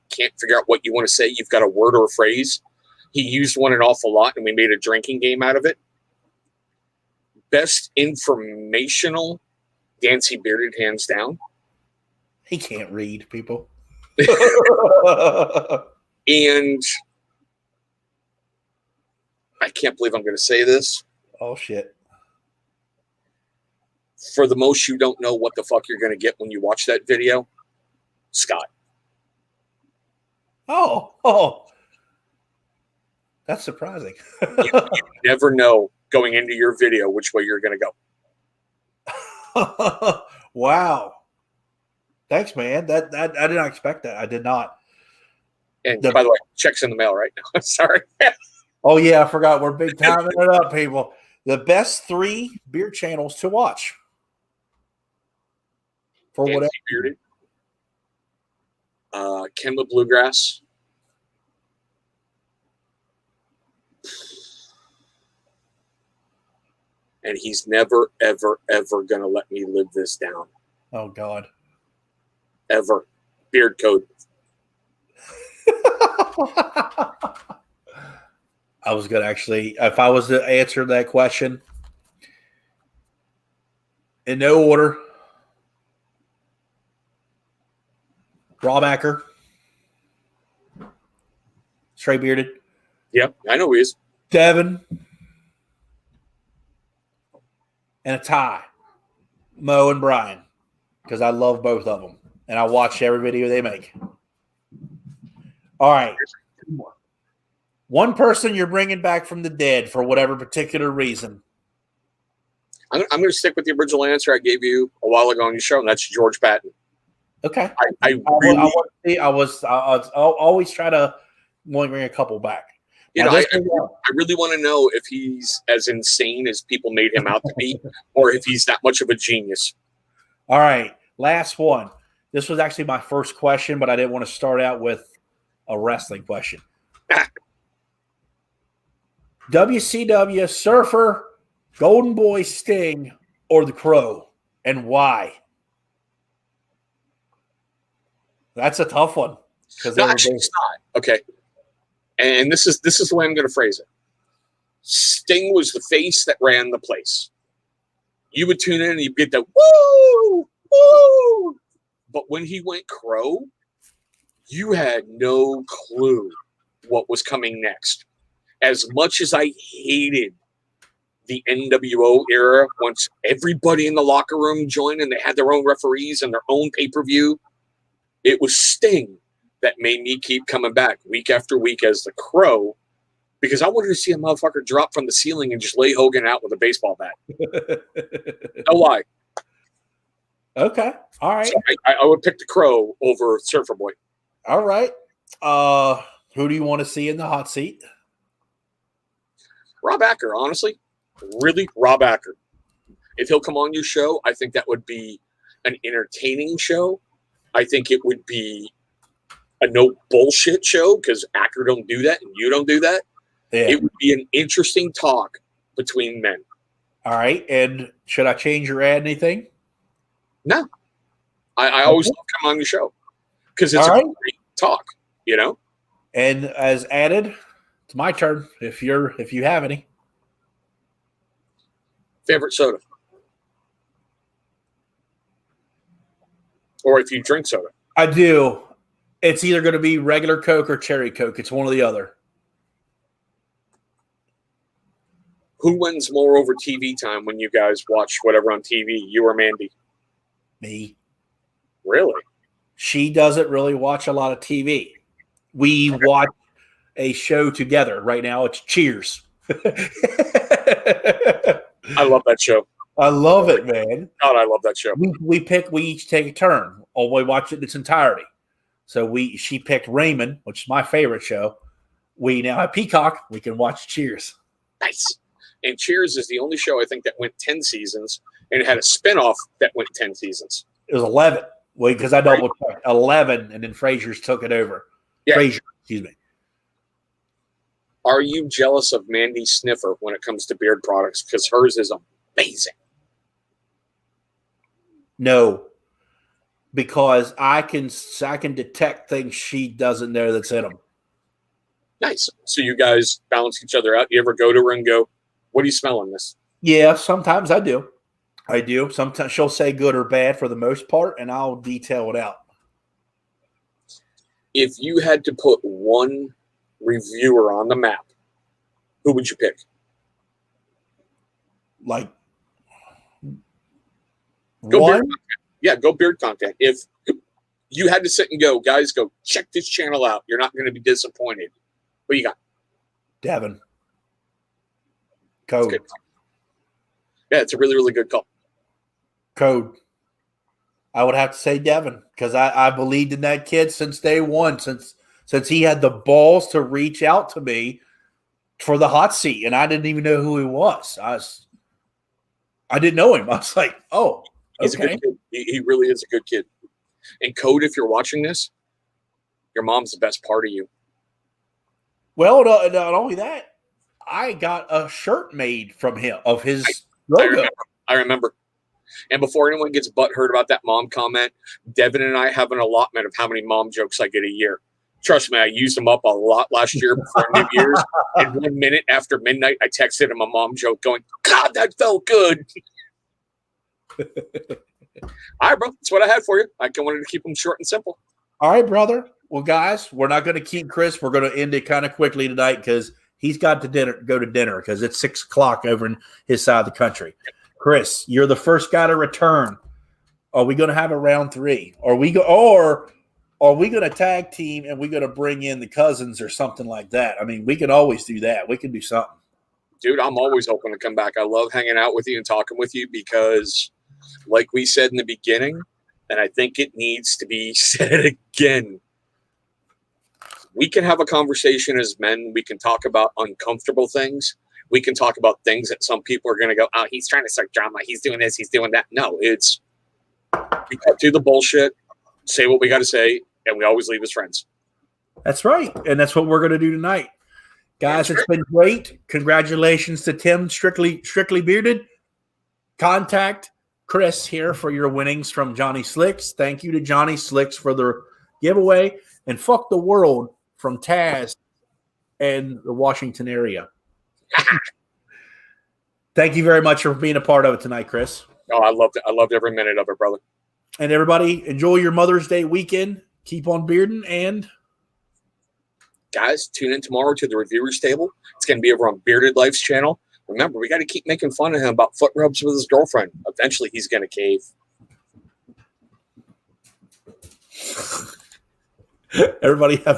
can't figure out what you want to say. You've got a word or a phrase. He used one an awful lot, and we made a drinking game out of it. Best informational Dancy Bearded, hands down. He can't read, people. And I can't believe I'm going to say this. Oh, shit. For the most, you don't know what the fuck you're going to get when you watch that video. Scott. Oh. That's surprising. You never know going into your video which way you're going to go. Wow. Thanks, man. That I did not expect that. I did not. And by the way, check's in the mail right now. Sorry. Oh, yeah, I forgot. We're big timing it up, people. The best 3 beer channels to watch. For Dancy whatever. Bearded. Kenla Bluegrass. And he's never, ever, ever going to let me live this down. Oh, God. Ever. Beard Code. I was going to actually, if I was to answer that question in no order, Rawbacker, Straight Bearded. Yep, I know he is. Devin, and a tie, Mo and Brian, because I love both of them, and I watch every video they make. All right. One person you're bringing back from the dead for whatever particular reason. I'm going to stick with the original answer I gave you a while ago on your show, and that's George Patton. Okay. I always try to bring a couple back. You know, I really want to know if he's as insane as people made him out to be, or if he's that much of a genius. All right. Last one. This was actually my first question, but I didn't want to start out with a wrestling question. WCW Surfer, Golden Boy Sting, or The Crow, and why? That's a tough one. No, actually, it's not. Okay. And this is the way I'm going to phrase it. Sting was the face that ran the place. You would tune in and you'd get the woo, woo. But when he went Crow, you had no clue what was coming next. As much as I hated the NWO era, once everybody in the locker room joined and they had their own referees and their own pay-per-view, it was Sting that made me keep coming back week after week as the Crow, because I wanted to see a motherfucker drop from the ceiling and just lay Hogan out with a baseball bat. No lie. Okay. All right. So I would pick the Crow over Surfer Boy. All right. Who do you want to see in the hot seat? Rob Acker, honestly. Really, Rob Acker. If he'll come on your show, I think that would be an entertaining show. I think it would be a no bullshit show because Acker don't do that and you don't do that. Yeah. It would be an interesting talk between men. All right. And should I change or add anything? No. I always love coming on your show because it's a great talk, you know? And as added, it's my turn if you have any. Favorite soda? Or if you drink soda? I do. It's either going to be regular Coke or cherry Coke. It's one or the other. Who wins more over TV time when you guys watch whatever on TV, you or Mandy? Me. Really? She doesn't really watch a lot of TV. We watch a show together right now. It's Cheers. I love that show. I love it, man. God, I love that show. We each take a turn, or we watch it in its entirety. So she picked Raymond, which is my favorite show. We now have Peacock. We can watch Cheers. Nice. And Cheers is the only show I think that went 10 seasons, and it had a spinoff that went 10 seasons. It was 11. Wait, because I double checked 11, and then Frasier's took it over. Yeah. Frasier, excuse me. Are you jealous of Mandy Sniffer when it comes to beard products? Because hers is amazing. No, because I can detect things she doesn't know that's in them. Nice. So you guys balance each other out. You ever go to her and go, "What are you smelling this?" Yeah, sometimes I do. I do. Sometimes she'll say good or bad for the most part, and I'll detail it out. If you had to put one reviewer on the map, who would you pick? Like Go one? beard content. Yeah, go beard content. If you had to sit and go, guys, go check this channel out. You're not going to be disappointed. What you got? Devin. Code. Yeah, it's a really, really good call. Code. I would have to say Devin because I believed in that kid since day one, since he had the balls to reach out to me for the hot seat, and I didn't even know who he was. I didn't know him. I was like, oh, he's okay. A good kid. He really is a good kid. And Code, if you're watching this, your mom's the best part of you. Well, not only that, I got a shirt made from him of his logo. I remember. And before anyone gets butthurt about that mom comment, Devin and I have an allotment of how many mom jokes I get a year. Trust me, I used them up a lot last year before New Year's. And 1 minute after midnight, I texted him a mom joke going, God, that felt good. All right, bro. That's what I had for you. I wanted to keep them short and simple. All right, brother. Well, guys, we're not going to keep Chris. We're going to end it kind of quickly tonight because he's got to go to dinner because it's 6 o'clock over in his side of the country. Chris, you're the first guy to return. Are we going to have a round 3? Or are we going to tag team and we're going to bring in the cousins or something like that? I mean, we can always do that. We can do something. Dude, I'm always hoping to come back. I love hanging out with you and talking with you because, like we said in the beginning, and I think it needs to be said again, we can have a conversation as men. We can talk about uncomfortable things. We can talk about things that some people are going to go, oh, he's trying to start drama. He's doing this. He's doing that. No, it's we cut through the bullshit, say what we got to say, and we always leave as friends. That's right. And that's what we're going to do tonight. Guys, it's been great. Congratulations to Tim, Strictly Bearded. Contact Chris here for your winnings from Johnny Slicks. Thank you to Johnny Slicks for the giveaway. And fuck the world from Taz and the Washington area. Thank you very much for being a part of it tonight, Chris. Oh, I loved it. I loved every minute of it, brother. And everybody, enjoy your Mother's Day weekend. Keep on bearding. And guys, tune in tomorrow to the Reviewers Table. It's going to be over on Bearded Life's channel. Remember, we got to keep making fun of him about foot rubs with his girlfriend. Eventually, he's going to cave. Everybody have